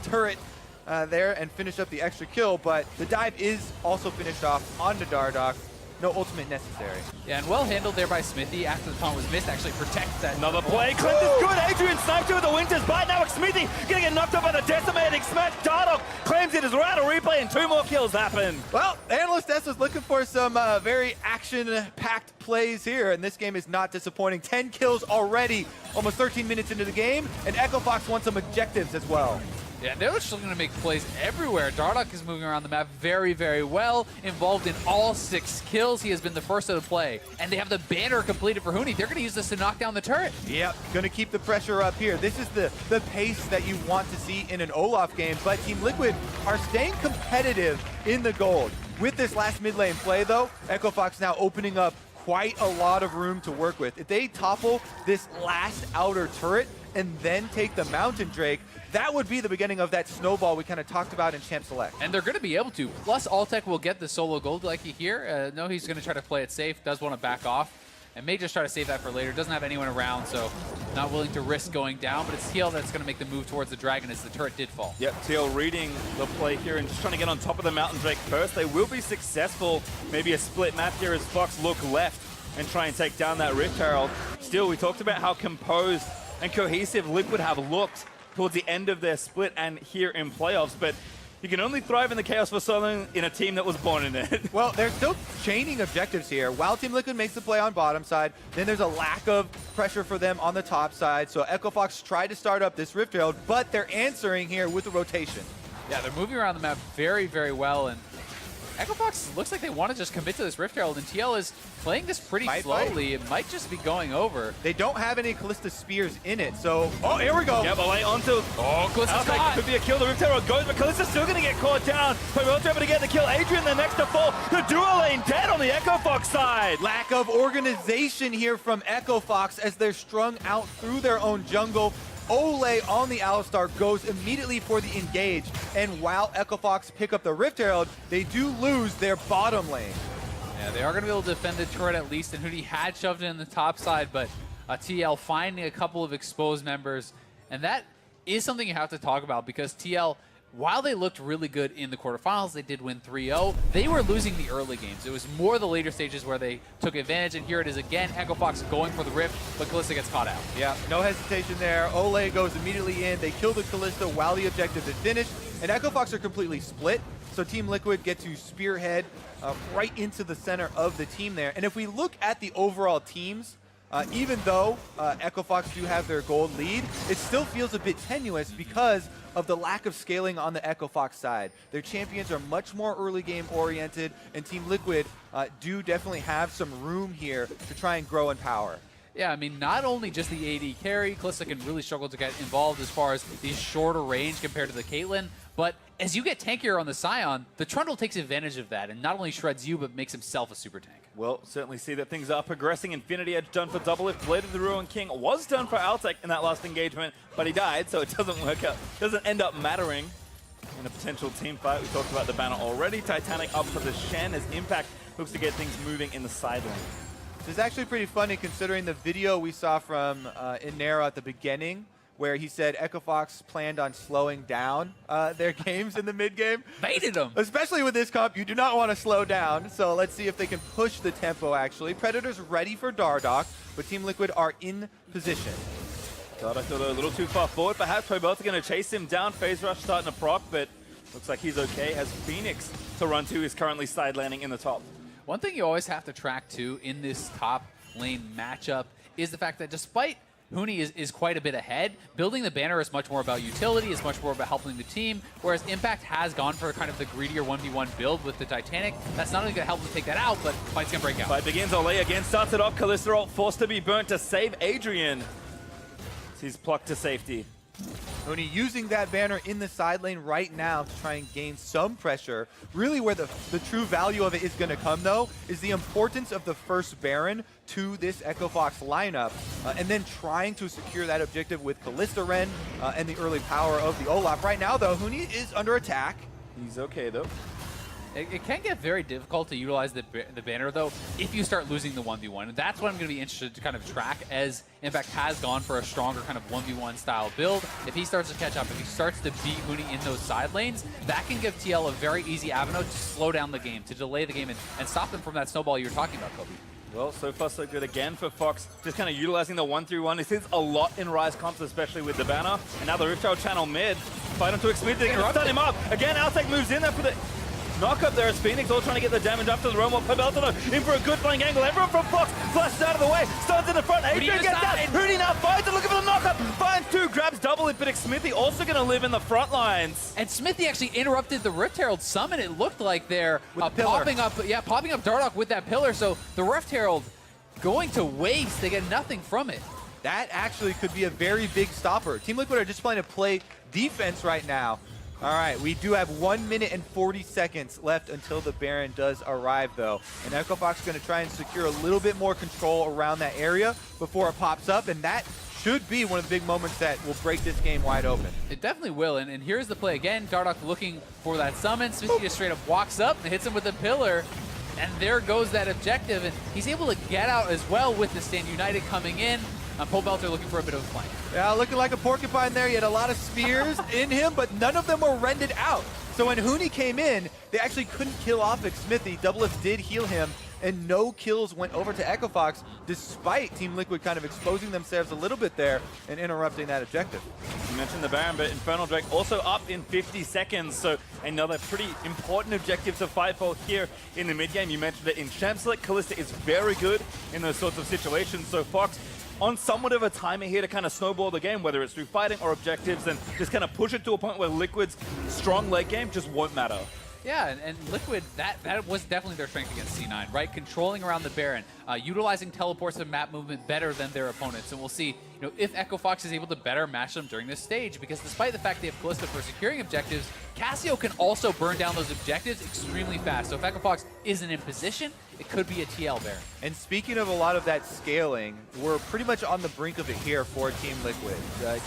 turret there and finish up the extra kill, but the dive is also finished off onto Dardoch. No ultimate necessary. Yeah, and well handled there by Smithy after the taunt was missed, actually protects that. Another play, Clint is good, Adrian sniped with the Winter's Bite, now Smithy gonna get knocked up by the decimating smash. Dardoch claims it is right, a replay and 2 more kills happen. Well, Analyst S was looking for some very action-packed plays here, and this game is not disappointing. 10 kills already, almost 13 minutes into the game, and Echo Fox wants some objectives as well. Yeah, they're just looking to make plays everywhere. Dardoch is moving around the map very, very well, involved in all 6 kills. He has been the first of the play, and they have the banner completed for Huni. They're going to use this to knock down the turret. Yep, going to keep the pressure up here. This is the pace that you want to see in an Olaf game, but Team Liquid are staying competitive in the gold. With this last mid lane play, though, Echo Fox now opening up quite a lot of room to work with. If they topple this last outer turret and then take the Mountain Drake, that would be the beginning of that snowball we kind of talked about in Champ Select. And they're going to be able to. Plus, Altec will get the solo gold like you hear. No, he's going to try to play it safe, does want to back off, and may just try to save that for later. Doesn't have anyone around, so not willing to risk going down, but it's TL that's going to make the move towards the Dragon as the turret did fall. Yep, TL reading the play here and just trying to get on top of the Mountain Drake first. They will be successful. Maybe a split map here as Fox look left and try and take down that Rift Herald. Still, we talked about how composed and cohesive Liquid have looked towards the end of their split and here in playoffs, but you can only thrive in the chaos for so long in a team that was born in it. Well, they're still chaining objectives here. While Team Liquid makes the play on bottom side, then there's a lack of pressure for them on the top side, so Echo Fox tried to start up this Rift Herald, but they're answering here with the rotation. Yeah, they're moving around the map very, very well, and Echo Fox looks like they want to just commit to this Rift Herald, and TL is playing this pretty slowly. It might just be going over. They don't have any Callista Spears in it, so... Oh, here we go! Yeah, but late onto... Oh, Callista's caught! Could be a kill. The Rift Herald goes, but Callista's still going to get caught down. Pobelter able to get the kill. Adrian the next to fall. The duo lane dead on the Echo Fox side. Lack of organization here from Echo Fox as they're strung out through their own jungle. Ole on the Alistar goes immediately for the engage, and while Echo Fox pick up the Rift Herald, they do lose their bottom lane. Yeah, they are going to be able to defend the turret at least, and Huni had shoved it in the top side, but TL finding a couple of exposed members, and that is something you have to talk about because TL, while they looked really good in the quarterfinals, they did win 3-0, they were losing the early games. It was more the later stages where they took advantage, and here it is again, Echo Fox going for the Rift, but Kalista gets caught out. Yeah, no hesitation there. Ole goes immediately in. They kill the Kalista while the objective is finished, and Echo Fox are completely split, so Team Liquid get to spearhead right into the center of the team there. And if we look at the overall teams, even though Echo Fox do have their gold lead, it still feels a bit tenuous because of the lack of scaling on the Echo Fox side. Their champions are much more early game oriented, and Team Liquid do definitely have some room here to try and grow in power. Yeah, I mean, not only just the AD carry, Kalista can really struggle to get involved as far as the shorter range compared to the Caitlyn, but as you get tankier on the Scion, the Trundle takes advantage of that and not only shreds you, but makes himself a super tank. We'll certainly see that things are progressing. Infinity Edge done for Doublelift. Blade of the Ruin King was done for Altec in that last engagement, but he died, so it doesn't work out. Doesn't end up mattering in a potential team fight. We talked about the banner already. Titanic up for the Shen as Impact looks to get things moving in the side lane. It's actually pretty funny considering the video we saw from Inera at the beginning, where he said Echo Fox planned on slowing down their games in the mid game. Baited them. Especially with this comp, you do not want to slow down. So let's see if they can push the tempo, actually. Predator's ready for Dardoch, but Team Liquid are in position. Dardoch got a little too far forward. Perhaps Probelta going to chase him down. Phase Rush starting to proc, but looks like he's okay. Has Phoenix to run to, is currently side landing in the top. One thing you always have to track too in this top lane matchup is the fact that despite Huni is quite a bit ahead, building the banner is much more about utility, is much more about helping the team, whereas Impact has gone for kind of the greedier 1v1 build with the Titanic. That's not only going to help them take that out, but fight's going to break out. Fight begins. Ole again starts it off. Kalista ult forced to be burnt to save Adrian. He's plucked to safety. Huni using that banner in the side lane right now to try and gain some pressure. Really where the true value of it is going to come, though, is the importance of the first Baron to this Echo Fox lineup, and then trying to secure that objective with Kalista Ren and the early power of the Olaf. Right now, though, Huni is under attack. He's okay, though. It can get very difficult to utilize the banner, though, if you start losing the 1v1. And that's what I'm going to be interested to kind of track, as Impact has gone for a stronger kind of 1v1 style build. If he starts to catch up, if he starts to beat Huni in those side lanes, that can give TL a very easy avenue to slow down the game, to delay the game, and stop them from that snowball you were talking about, Kobe. Well, so far so good again for Fox. Just kind of utilizing the 1-3-1. This is a lot in Rise comps, especially with the banner. And now the Rift Trail channel mid. Fight onto Xmith, they're going to stun him up. Again, Altec moves in there for the knock up there as Phoenix all trying to get the damage after the roam. Probelta in for a good flank angle. Everyone from Fox flashes out of the way. Starts in the front. Adrian gets that. Huni now fights and looking for the knockup. Finds two, grabs double it, but Smithy also going to live in the front lines. And Smithy actually interrupted the Rift Herald summon, it looked like there. Popping up Dardoch with that pillar. So the Rift Herald going to waste. They get nothing from it. That actually could be a very big stopper. Team Liquid are just playing to play defense right now. All right, we do have 1 minute and 40 seconds left until the Baron does arrive, though. And Echo Fox is going to try and secure a little bit more control around that area before it pops up, and that should be one of the big moments that will break this game wide open. It definitely will, and here's the play again. Dardoch looking for that summon. Smithy just straight up walks up and hits him with a pillar, and there goes that objective, and he's able to get out as well with the Stand United coming in. Pobelter looking for a bit of a flank. Yeah, looking like a porcupine there. He had a lot of spears in him, but none of them were rendered out. So when Huni came in, they actually couldn't kill off Smithy. Doublelift did heal him, and no kills went over to Echo Fox, despite Team Liquid kind of exposing themselves a little bit there and interrupting that objective. You mentioned the Baron, but Infernal Drake also up in 50 seconds, so another pretty important objective to fight for here in the mid game. You mentioned it in Champslick. Kalista is very good in those sorts of situations, so Fox on somewhat of a timer here to kind of snowball the game, whether it's through fighting or objectives, and just kind of push it to a point where Liquid's strong late game just won't matter. Yeah, and Liquid, that was definitely their strength against C9, right? Controlling around the Baron, utilizing teleports and map movement better than their opponents. And we'll see, if Echo Fox is able to better match them during this stage, because despite the fact they have Kalista for securing objectives, Cassio can also burn down those objectives extremely fast. So if Echo Fox isn't in position, it could be a TL Baron. And speaking of a lot of that scaling, we're pretty much on the brink of it here for Team Liquid.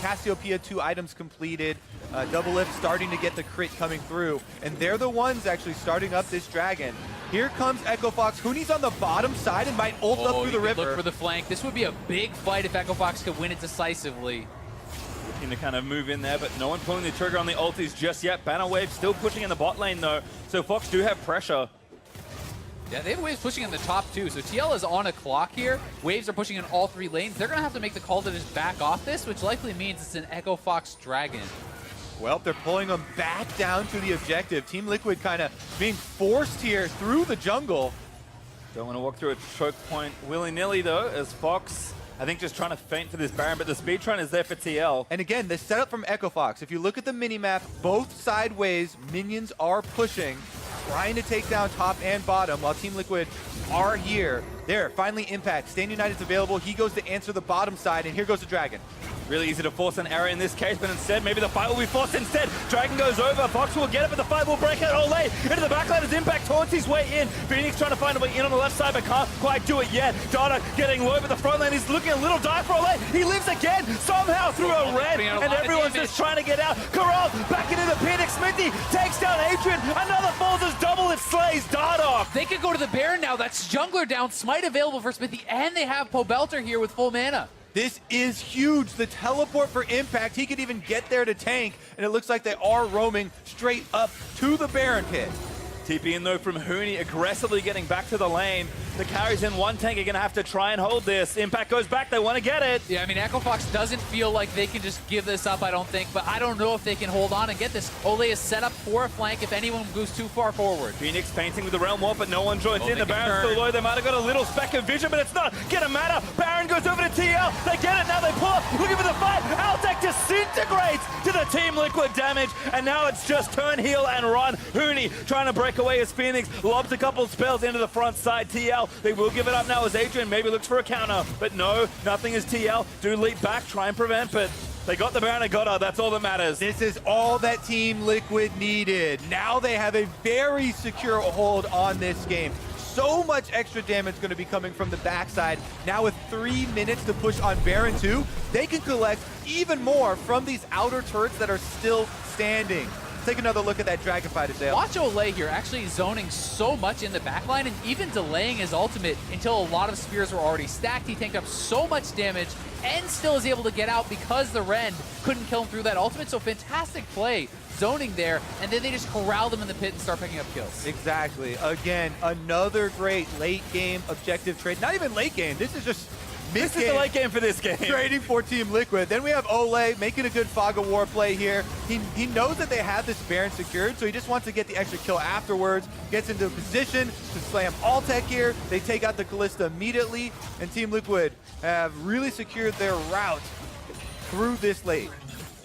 Cassiopeia, 2 items completed. Doublelift starting to get the crit coming through. And they're the ones actually starting up this dragon. Here comes Echo Fox. Huni's on the bottom side and might ult up through the river. Look for the flank. This would be a big fight if Echo Fox could win it decisively. Looking to kind of move in there, but no one pulling the trigger on the ultis just yet. Banner Wave still pushing in the bot lane though, so Fox do have pressure. Yeah, they have Waves pushing in the top too, so TL is on a clock here. Waves are pushing in all 3 lanes. They're going to have to make the call to just back off this, which likely means it's an Echo Fox Dragon. Well, they're pulling them back down to the objective. Team Liquid kind of being forced here through the jungle. Don't want to walk through a choke point willy-nilly though, as Fox, I think, just trying to feint for this Baron, but the Speedrun is there for TL. And again, the setup from Echo Fox, if you look at the minimap, both sideways minions are pushing, trying to take down top and bottom, while Team Liquid are here. There, finally Impact. Stand United's available. He goes to answer the bottom side, and here goes the Dragon. Really easy to force an area in this case, but instead, maybe the fight will be forced instead. Dragon goes over, Fox will get it, but the fight will break out. Ole into the backline as Impact taunts his way in. Phoenix trying to find a way in on the left side, but can't quite do it yet. Dada getting low, but the front lane is looking a little dark for Ole. He lives again, somehow through a red, and everyone's just trying to get out. Corral back into the Phoenix. Smithy takes down Adrian. Another falls as double, it slays Dada. They could go to the Baron now. That's Jungler down, Smite available for Smithy, and they have Pobelter here with full mana. This is huge. The teleport for Impact. He could even get there to tank, and it looks like they are roaming straight up to the Baron pit. TP in though from Huni, aggressively getting back to the lane. The carries in one tank are going to have to try and hold this. Impact goes back, they want to get it. Yeah, I mean, Echo Fox doesn't feel like they can just give this up, I don't think, but I don't know if they can hold on and get this. Ole is set up for a flank if anyone goes too far forward. Phoenix painting with the Realm Warp, but no one joins in. The Baron's still low, they might have got a little speck of vision, but it's not gonna matter. Baron goes over to TL, they get it, now they pull up, looking for the fight. Altec disintegrates to the Team Liquid damage, and now it's just turn, heal, and run. Huni trying to break away as Phoenix lobs a couple spells into the front side. TL, they will give it up now as Adrian maybe looks for a counter, but no, nothing as TL do leap back, try and prevent, but they got the Baron and got her. That's all that matters. This is all that Team Liquid needed. Now they have a very secure hold on this game. So much extra damage going to be coming from the backside. Now with 3 minutes to push on Baron 2, they can collect even more from these outer turrets that are still standing. Take another look at that Dragon fight, Azale. Watch Ole here actually zoning so much in the backline and even delaying his ultimate until a lot of spears were already stacked. He tanked up so much damage and still is able to get out because the Rend couldn't kill him through that ultimate. So fantastic play, zoning there, and then they just corral them in the pit and start picking up kills. Exactly. Again, another great late game objective trade. Not even late game, this is just This is the late game for this game. Trading for Team Liquid. Then we have Ole making a good Fog of War play here. He knows that they have this Baron secured, so he just wants to get the extra kill afterwards. Gets into a position to slam Altec here. They take out the Callista immediately, and Team Liquid have really secured their route through this late.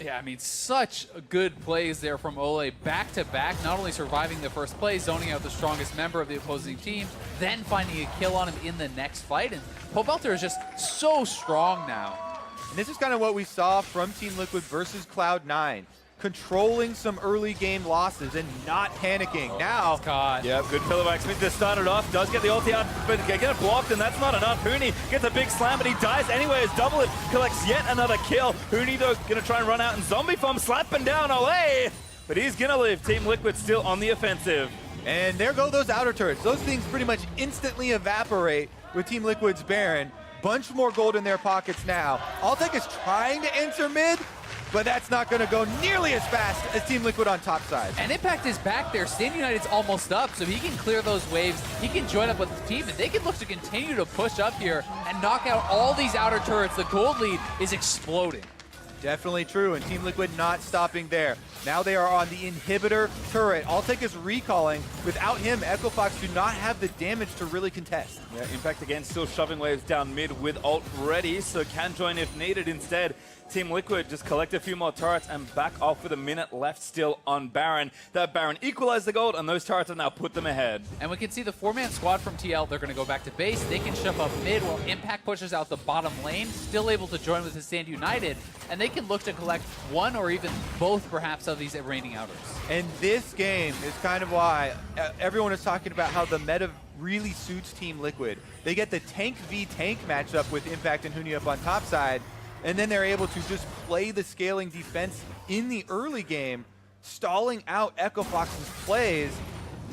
Yeah, I mean, such good plays there from Ole, back-to-back, not only surviving the first play, zoning out the strongest member of the opposing team, then finding a kill on him in the next fight, and Pobelter is just so strong now. And this is kind of what we saw from Team Liquid versus Cloud9. Controlling some early game losses and not panicking. Now, yeah, good pillar by Smith to start it off. Does get the ulti out, but get it blocked, and that's not enough. Huni gets a big slam, but he dies anyway as Double It collects yet another kill. Huni, though, gonna try and run out, and Zombie Farm slapping down Ole, but he's gonna live. Team Liquid still on the offensive. And there go those outer turrets. Those things pretty much instantly evaporate with Team Liquid's Baron. Bunch more gold in their pockets now. Altec is trying to enter mid, but that's not going to go nearly as fast as Team Liquid on top side. And Impact is back there. Stand United's almost up, so he can clear those waves. He can join up with the team, and they can look to continue to push up here and knock out all these outer turrets. The gold lead is exploding. Definitely true, and Team Liquid not stopping there. Now they are on the inhibitor turret. Altec is recalling. Without him, Echo Fox do not have the damage to really contest. Yeah, Impact again still shoving waves down mid with ult ready, so can join if needed. Instead, Team Liquid just collect a few more turrets and back off with a minute left still on Baron. That Baron equalized the gold, and those turrets have now put them ahead. And we can see the 4-man squad from TL. They're going to go back to base. They can shove up mid while Impact pushes out the bottom lane, still able to join with the Stand United, and they can look to collect one or even both, perhaps, of these reigning outers. And this game is kind of why everyone is talking about how the meta really suits Team Liquid. They get the tank v tank matchup with Impact and Huni up on top side, and then they're able to just play the scaling defense in the early game, stalling out Echo Fox's plays.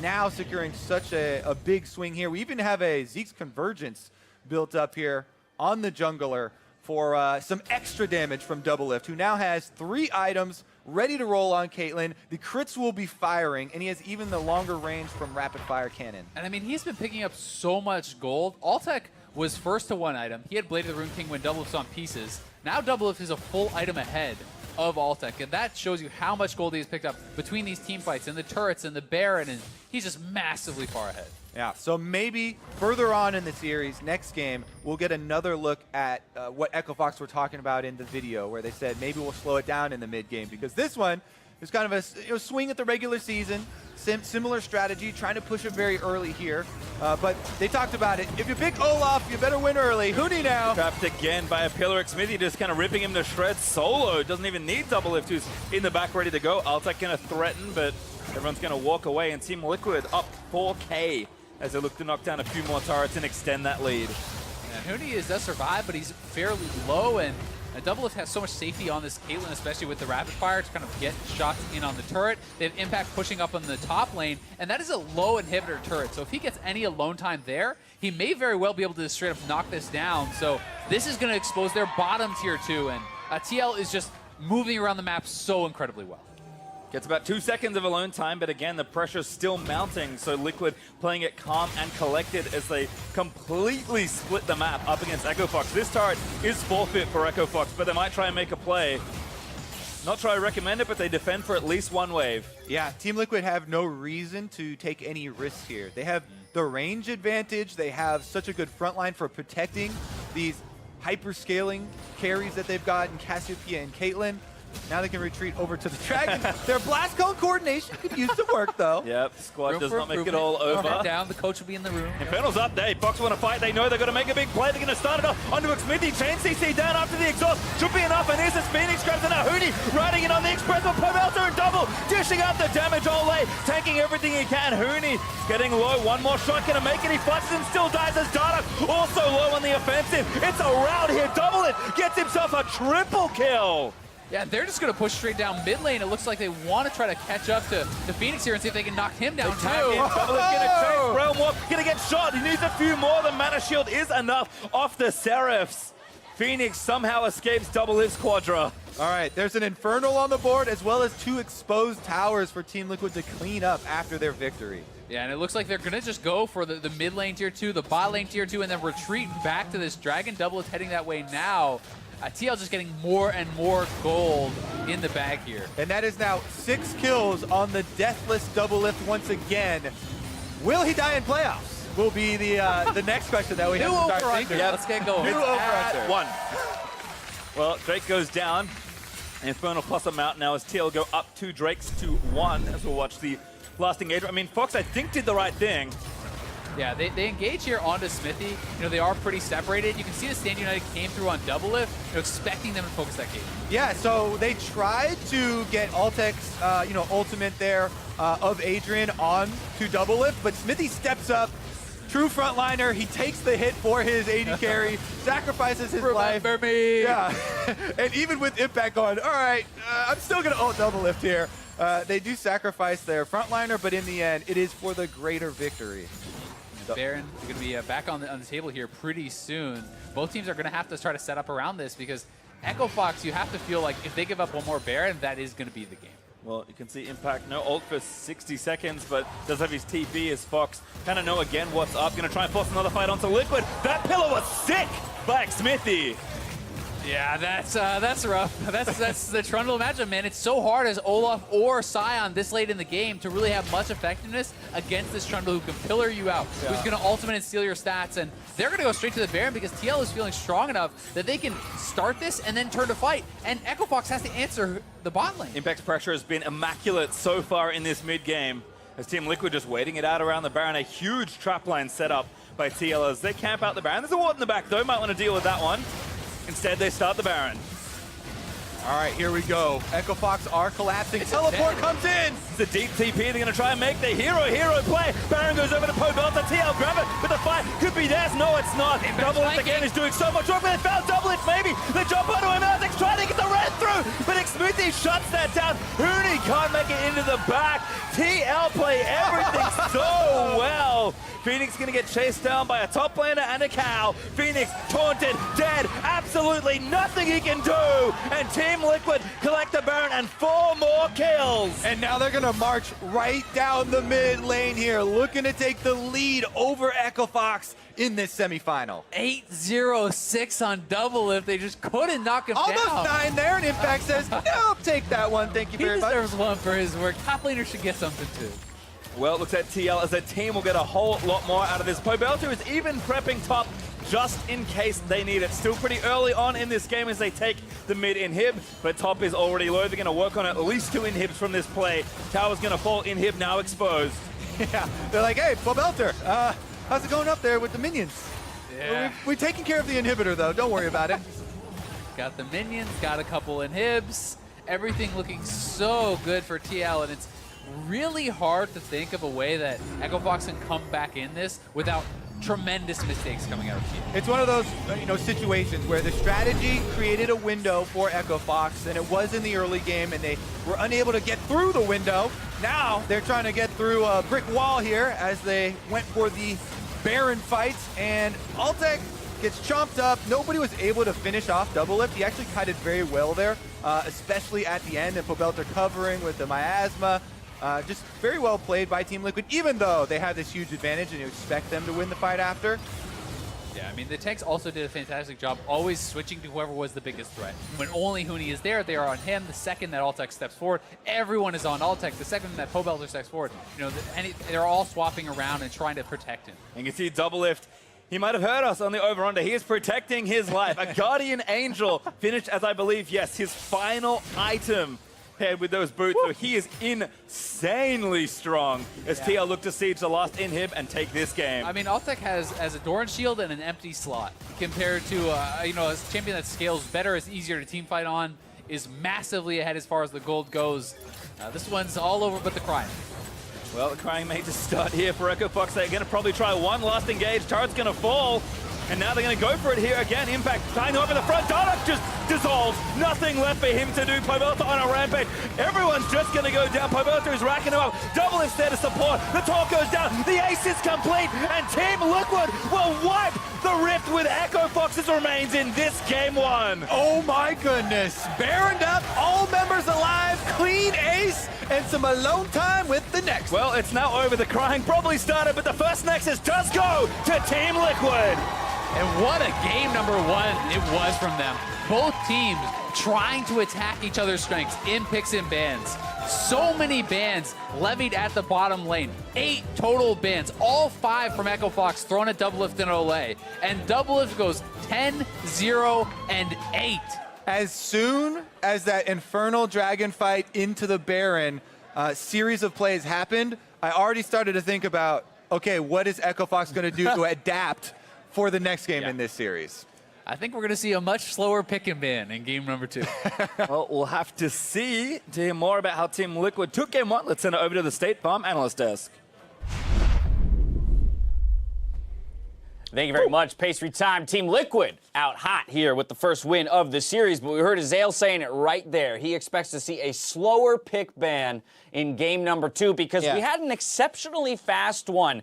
now securing such a big swing here. We even have a Zeke's Convergence built up here on the jungler for some extra damage from Doublelift, who now has 3 items ready to roll on Caitlyn. The crits will be firing, and he has even the longer range from Rapid Fire Cannon. And I mean, he's been picking up so much gold. Altec was first to 1 item. He had Blade of the Rune King when Doublelift's on pieces. Now Doublelift is a full item ahead of Altec, and that shows you how much gold he's picked up between these team fights and the turrets and the Baron, and he's just massively far ahead. Yeah, so maybe further on in the series, next game, we'll get another look at what Echo Fox were talking about in the video, where they said maybe we'll slow it down in the mid game, because this one is kind of a swing at the regular season, similar strategy, trying to push it very early here. But they talked about it. If you pick Olaf, you better win early. Huni now. Trapped again by a Pilloric Smithy, just kind of ripping him to shreds solo. Doesn't even need Doublelift, who's in the back ready to go. Altec going to threaten, but everyone's going to walk away, and Team Liquid up 4K as they look to knock down a few more turrets and extend that lead. And Huni does survive, but he's fairly low, and Doublelift has so much safety on this Caitlyn, especially with the rapid fire, to kind of get shots in on the turret. They have Impact pushing up on the top lane, and that is a low inhibitor turret. So if he gets any alone time there, he may very well be able to straight up knock this down. So this is going to expose their bottom tier 2, and TL is just moving around the map so incredibly well. Gets about 2 seconds of alone time, but again, the pressure's still mounting, so Liquid playing it calm and collected as they completely split the map up against Echo Fox. This turret is forfeit for Echo Fox, but they might try and make a play. Not try to recommend it, but they defend for at least 1 wave. Yeah, Team Liquid have no reason to take any risks here. They have the range advantage. They have such a good front line for protecting these hyper-scaling carries that they've got in Cassiopeia and Caitlyn. Now they can retreat over to the Dragon. Their blast cone coordination could use some work, though. Yep, squad does not make it all over. Head down, the coach will be in the room. Infernal's up there. Fox want to fight. They know they're going to make a big play. They're going to start it off onto Xmithy. Chain CC down after the exhaust. Should be enough. And here's this Phoenix grabs and Huni riding in on the Express with Pomelter and double. Dishing out the damage all way. Tanking everything he can. Huni getting low. 1 more shot. Going to make it. He flushes and still dies as Dardock also low on the offensive. It's a rout here. Doublelift gets himself a triple kill. Yeah, they're just going to push straight down mid lane. It looks like they want to try to catch up to Phoenix here and see if they can knock him down too. Doublelift going to chase Realm Walk. Going to get shot. He needs a few more. The Mana Shield is enough off the Seraphs. Phoenix somehow escapes Doublelift's Quadra. All right, there's an Infernal on the board, as well as 2 exposed towers for Team Liquid to clean up after their victory. Yeah, and it looks like they're going to just go for the mid lane tier 2, the bot lane tier 2, and then retreat back to this Dragon. Doublelift heading that way now. TL just getting more and more gold in the bag here. And that is now 6 kills on the deathless Doublelift once again. Will he die in playoffs? Will be the next question that we have to start thinking. Let's get going. New over-under. 1. Well, Drake goes down. Infernal plus a Mountain now as TL go up 2 Drakes to 1 as we'll watch the last engagement. I mean, Fox, I think, did the right thing. Yeah, they engage here onto Smithy. You know, they are pretty separated. You can see the Stand United came through on Doublelift, expecting them to focus that game. Yeah, so they tried to get Altec's, ultimate there of Adrian on to Doublelift, but Smithy steps up. True frontliner, he takes the hit for his AD carry, sacrifices his life. Remember me! Yeah, and even with Impact going, all right, I'm still going to ult Doublelift here. They do sacrifice their frontliner, but in the end, it is for the greater victory. Baron is going to be back on the table here pretty soon. Both teams are going to have to try to set up around this because Echo Fox, you have to feel like if they give up 1 more Baron, that is going to be the game. Well, you can see Impact, no ult for 60 seconds, but does have his TP as Fox kind of know again what's up. Going to try and force another fight onto Liquid. That pillar was sick by Smithy. Yeah, that's rough. That's the Trundle matchup, man. It's so hard as Olaf or Sion this late in the game to really have much effectiveness against this Trundle who can pillar you out, who's going to ultimate and steal your stats, and they're going to go straight to the Baron because TL is feeling strong enough that they can start this and then turn to fight, and Echo Fox has to answer the bot lane. Impact's pressure has been immaculate so far in this mid-game as Team Liquid just waiting it out around the Baron. A huge trap line set up by TL as they camp out the Baron. There's a ward in the back though, might want to deal with that one. Instead, they start the Baron. All right, here we go. Echo Fox are collapsing. Teleport comes in. It's a deep TP. They're going to try and make the hero play. Baron goes over to Pobelta. TL grab it, but the fight could be theirs. No, it's not. Doublelift again is doing so much work, but they found Doublelift maybe. They jump onto him. Alex trying to get the red through, but Xmithy shuts that down. Huni can't make it into the back. TL play everything so well. Phoenix gonna get chased down by a top laner and a cow. Phoenix taunted, dead, absolutely nothing he can do. And Team Liquid collect the Baron and 4 more kills. And now they're gonna march right down the mid lane here, looking to take the lead over Echo Fox in this semifinal. 8-0-6 on double if they just couldn't knock him Almost down. 9 there, and Impact says, no, take that one, thank you He very much. deserves one for his work. Top laner should get something too. Well, it looks like TL as a team will get a whole lot more out of this. Pobelter is even prepping top just in case they need it. Still pretty early on in this game as they take the mid inhib, but top is already low. They're going to work on at least 2 inhibs from this play. Tower's going to fall, inhib now exposed. Yeah, they're like, hey, Pobelter, how's it going up there with the minions? Yeah. We've taken care of the inhibitor, though. Don't worry about it. Got the minions, got a couple inhibs. Everything looking so good for TL, and it's really hard to think of a way that Echo Fox can come back in this without tremendous mistakes coming out of TL. It's one of those situations where the strategy created a window for Echo Fox, and it was in the early game, and they were unable to get through the window. Now they're trying to get through a brick wall here as they went for the Baron fights, and Altec gets chomped up. Nobody was able to finish off Double Lift. He actually kited very well there, especially at the end, and Pobelter covering with the miasma. Just very well played by Team Liquid, even though they have this huge advantage and you expect them to win the fight after. Yeah, I mean, the tanks also did a fantastic job always switching to whoever was the biggest threat. When only Huni is there, they are on him. The second that Altec steps forward, everyone is on Altec. The second that Pobelter steps forward, they're all swapping around and trying to protect him. And you can see Double Lift. He might have heard us on the over-under. He is protecting his life. A Guardian Angel finished as I believe, yes, his final item paired with those boots. So he is insanely strong as TL look to siege the last inhib and take this game. I mean, Altec has a Doran shield and an empty slot compared to a champion that scales better, is easier to team fight on, is massively ahead as far as the gold goes. This one's all over but the crime. Well, the crying made to start here for Echo Fox. They're going to probably try one last engage. Turret's going to fall. And now they're going to go for it here again. Impact tying over the front. Dardoch just dissolves. Nothing left for him to do. Pobelter on a rampage. Everyone's just going to go down. Pobelter is racking him up. Double is there to support. The talk goes down. The ace is complete. And Team Liquid will wipe the rift with Echo Fox's remains in this game 1. Oh my goodness. Baroned up, all members alive, clean ace, and some alone time with the Nexus. Well, it's now over. The crying probably started, but the first Nexus does go to Team Liquid. And what a game number 1 it was from them. Both teams trying to attack each other's strengths in picks and bans. So many bans levied at the bottom lane. 8 total bans, all 5 from Echo Fox thrown at Double Lift and Olay. And Double Lift goes 10, 0, and 8. As soon as that Infernal Dragon fight into the Baron series of plays happened, I already started to think about, okay, what is Echo Fox going to do to adapt for the next game in this series? I think we're going to see a much slower pick and ban in game number 2. Well, we'll have to see to hear more about how Team Liquid took game 1. Let's send it over to the State Farm analyst desk. Thank you very much. Pastry time. Team Liquid out hot here with the first win of the series, but we heard Azale saying it right there. He expects to see a slower pick ban in game number 2 because we had an exceptionally fast one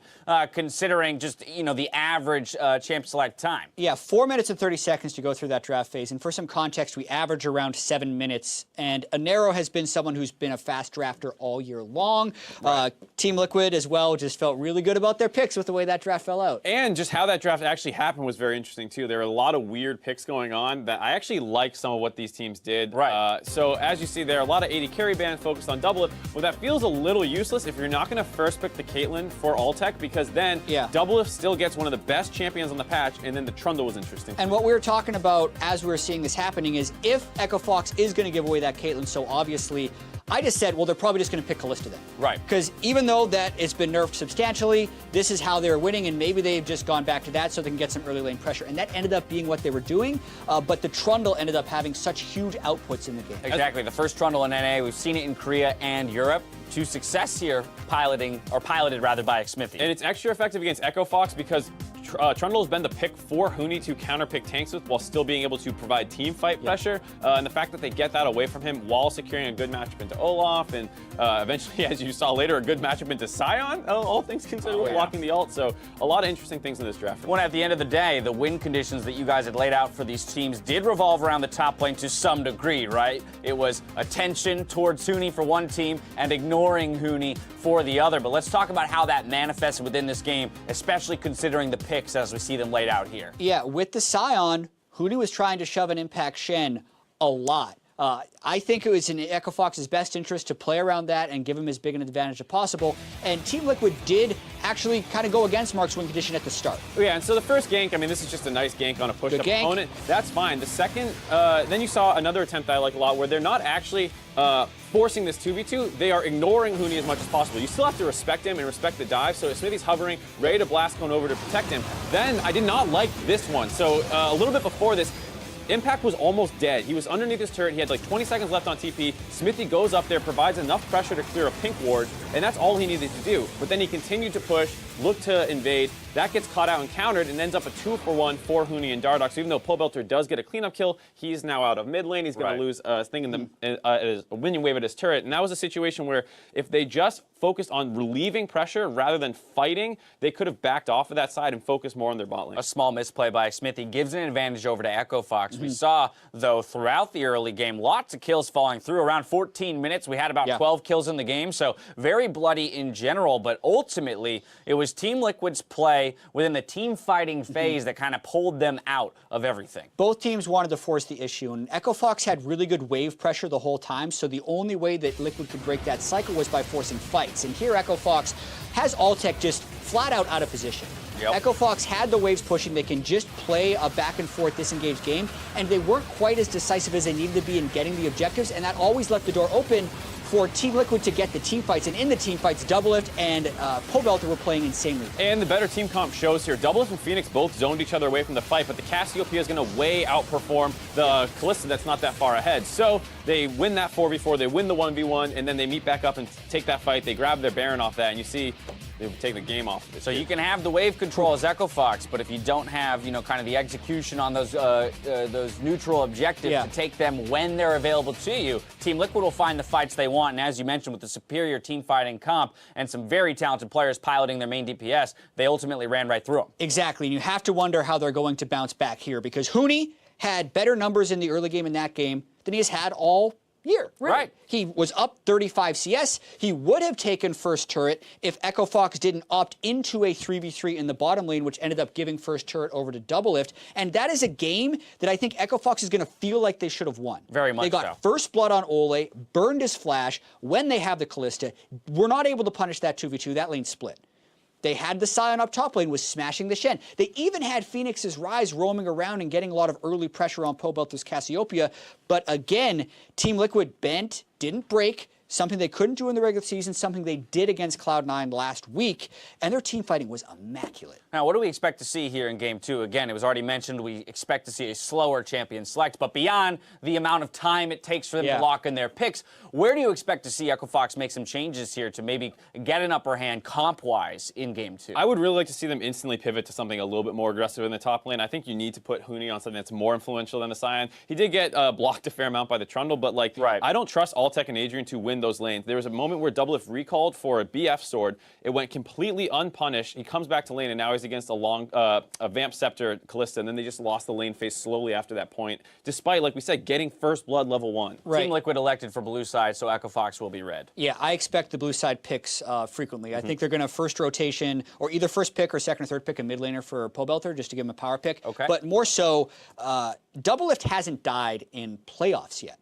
considering just, the average champ select time. Yeah, 4 minutes and 30 seconds to go through that draft phase. And for some context, we average around 7 minutes. And Anero has been someone who's been a fast drafter all year long. Right. Team Liquid as well just felt really good about their picks with the way that draft fell out. And just how that draft actually happened was very interesting too. There were a lot of weird picks going on that I actually like some of what these teams did. Right. So as you see there, a lot of 80 carry bans focused on Double Lift. Well, that feels a little useless if you're not going to first pick the Caitlyn for Altec, because then Double Lift still gets one of the best champions on the patch, and then the Trundle was interesting. And what we were talking about as we were seeing this happening is if Echo Fox is going to give away that Caitlyn so obviously, I just said, well, they're probably just going to pick Kalista then. Right. Because even though that it's been nerfed substantially, this is how they're winning, and maybe they've just gone back to that so they can get some early lane pressure. And that ended up being what they were doing, but the Trundle ended up having such huge outputs in the game. Exactly. The first Trundle in NA, we've seen it in Korea and Europe. To success here, piloted by Xmithie. And it's extra effective against Echo Fox because Trundle has been the pick for Huni to counterpick tanks with while still being able to provide team fight pressure. And the fact that they get that away from him while securing a good matchup into Olaf and eventually, as you saw later, a good matchup into Sion, all things considered, with blocking the ult. So a lot of interesting things in this draft. When at the end of the day, the win conditions that you guys had laid out for these teams did revolve around the top lane to some degree, right? It was attention towards Huni for one team and ignoring Huni for the other. But let's talk about how that manifested within this game, especially considering the picks as we see them laid out here. Yeah, with the Sion, Huni was trying to shove an Impact Shen a lot. I think it was in Echo Fox's best interest to play around that and give him as big an advantage as possible. And Team Liquid did actually kind of go against Mark's win condition at the start. Yeah, and so the first gank, I mean, this is just a nice gank on a push-up opponent. That's fine. The second, then you saw another attempt that I like a lot where they're not actually forcing this 2v2. They are ignoring Huni as much as possible. You still have to respect him and respect the dive. So Smithy's hovering, ready to blast cone over to protect him. Then I did not like this one. So a little bit before this, Impact was almost dead. He was underneath his turret. He had like 20 seconds left on TP. Smithy goes up there, provides enough pressure to clear a pink ward, and that's all he needed to do. But then he continued to push, looked to invade. That gets caught out and countered and ends up a 2-for-1 for Huni and Dardoch. So even though Pobelter does get a cleanup kill, he's now out of mid lane. He's going to lose a thing in the a minion wave at his turret. And that was a situation where if they just focused on relieving pressure rather than fighting, they could have backed off of that side and focused more on their bot lane. A small misplay by Smithy gives an advantage over to Echo Fox. We saw, though, throughout the early game, lots of kills falling through. Around 14 minutes, we had about 12 kills in the game, so very bloody in general. But ultimately, it was Team Liquid's play within the team fighting phase that kind of pulled them out of everything. Both teams wanted to force the issue, and Echo Fox had really good wave pressure the whole time, so the only way that Liquid could break that cycle was by forcing fights. And here Echo Fox has Altec just flat out of position. Echo Fox had the waves pushing. They can just play a back and forth disengaged game, and they weren't quite as decisive as they needed to be in getting the objectives, and that always left the door open for Team Liquid to get the team fights. And in the team fights, Doublelift and Pobelter were playing insanely. And the better team comp shows here. Doublelift and Phoenix both zoned each other away from the fight, but the Cassiopeia is going to way outperform the Kalista that's not that far ahead. So they win that 4v4, they win the 1v1, and then they meet back up and take that fight. They grab their Baron off that, and you see they take the game off of it. So you can have the wave control as Echo Fox, but if you don't have, you know, kind of the execution on those neutral objectives to take them when they're available to you, Team Liquid will find the fights they want. And as you mentioned, with the superior team fighting comp and some very talented players piloting their main DPS, they ultimately ran right through them. Exactly, and you have to wonder how they're going to bounce back here, because Huni had better numbers in the early game in that game than he has had all year. Really. Right. He was up 35 CS. He would have taken first turret if Echo Fox didn't opt into a 3v3 in the bottom lane, which ended up giving first turret over to Doublelift. And that is a game that I think Echo Fox is going to feel like they should have won. Very much so. They got first blood on Ole, burned his flash when they have the Kalista. We're not able to punish that 2v2. That lane split. They had the Sion up top lane, was smashing the Shen. They even had Phoenix's Rise roaming around and getting a lot of early pressure on Pobelter's Cassiopeia. But again, Team Liquid bent, didn't break, something they couldn't do in the regular season, something they did against Cloud9 last week, and their team fighting was immaculate. Now, what do we expect to see here in Game 2? Again, it was already mentioned we expect to see a slower champion select, but beyond the amount of time it takes for them to lock in their picks, where do you expect to see Echo Fox make some changes here to maybe get an upper hand comp-wise in Game 2? I would really like to see them instantly pivot to something a little bit more aggressive in the top lane. I think you need to put Huni on something that's more influential than the Sion. He did get blocked a fair amount by the Trundle, but like, I don't trust Altec and Adrian to win those lanes. There was a moment where Doublelift recalled for a BF sword. It went completely unpunished. He comes back to lane, and now he's against a Vamp Scepter Kalista, and then they just lost the lane phase slowly after that point, despite, like we said, getting first blood level 1. Team Liquid elected for blue side, so Echo Fox will be red. Yeah, I expect the blue side picks frequently. I think they're going to first rotation, or either first pick or second or third pick a mid laner for Pobelter, just to give him a power pick. But more so, Doublelift hasn't died in playoffs yet.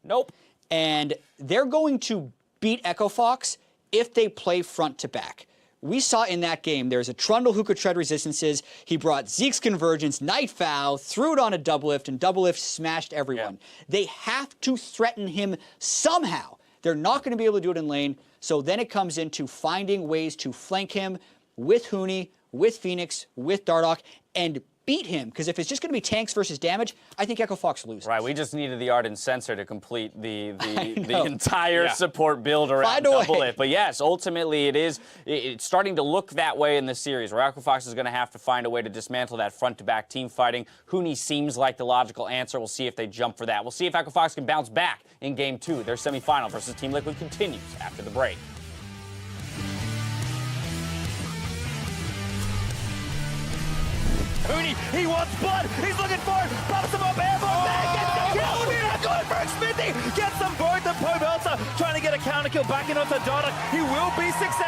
And they're going to beat Echo Fox if they play front to back. We saw in that game, there's a Trundle who could tread resistances. He brought Zeke's Convergence, Night Foul, threw it on a Doublelift, and Doublelift smashed everyone. They have to threaten him somehow. They're not going to be able to do it in lane, so then it comes into finding ways to flank him with Huni, with Phoenix, with Dardoch, and beat him, because if it's just going to be tanks versus damage, I think Echo Fox loses. Right, we just needed the Ardent Sensor to complete the entire support build around Find a way. Double It. But yes, ultimately it's starting to look that way in this series, where Echo Fox is going to have to find a way to dismantle that front-to-back team fighting. Huni seems like the logical answer. We'll see if they jump for that. We'll see if Echo Fox can bounce back in Game 2. Their semifinal versus Team Liquid continues after the break. Huni, he wants blood. He's looking for it. Pops him up. Airborne back. Gets the kill. Huni going for Smithy. Gets them both. The Pobelta trying to get a counter kill back in onto Donna. He will be successful.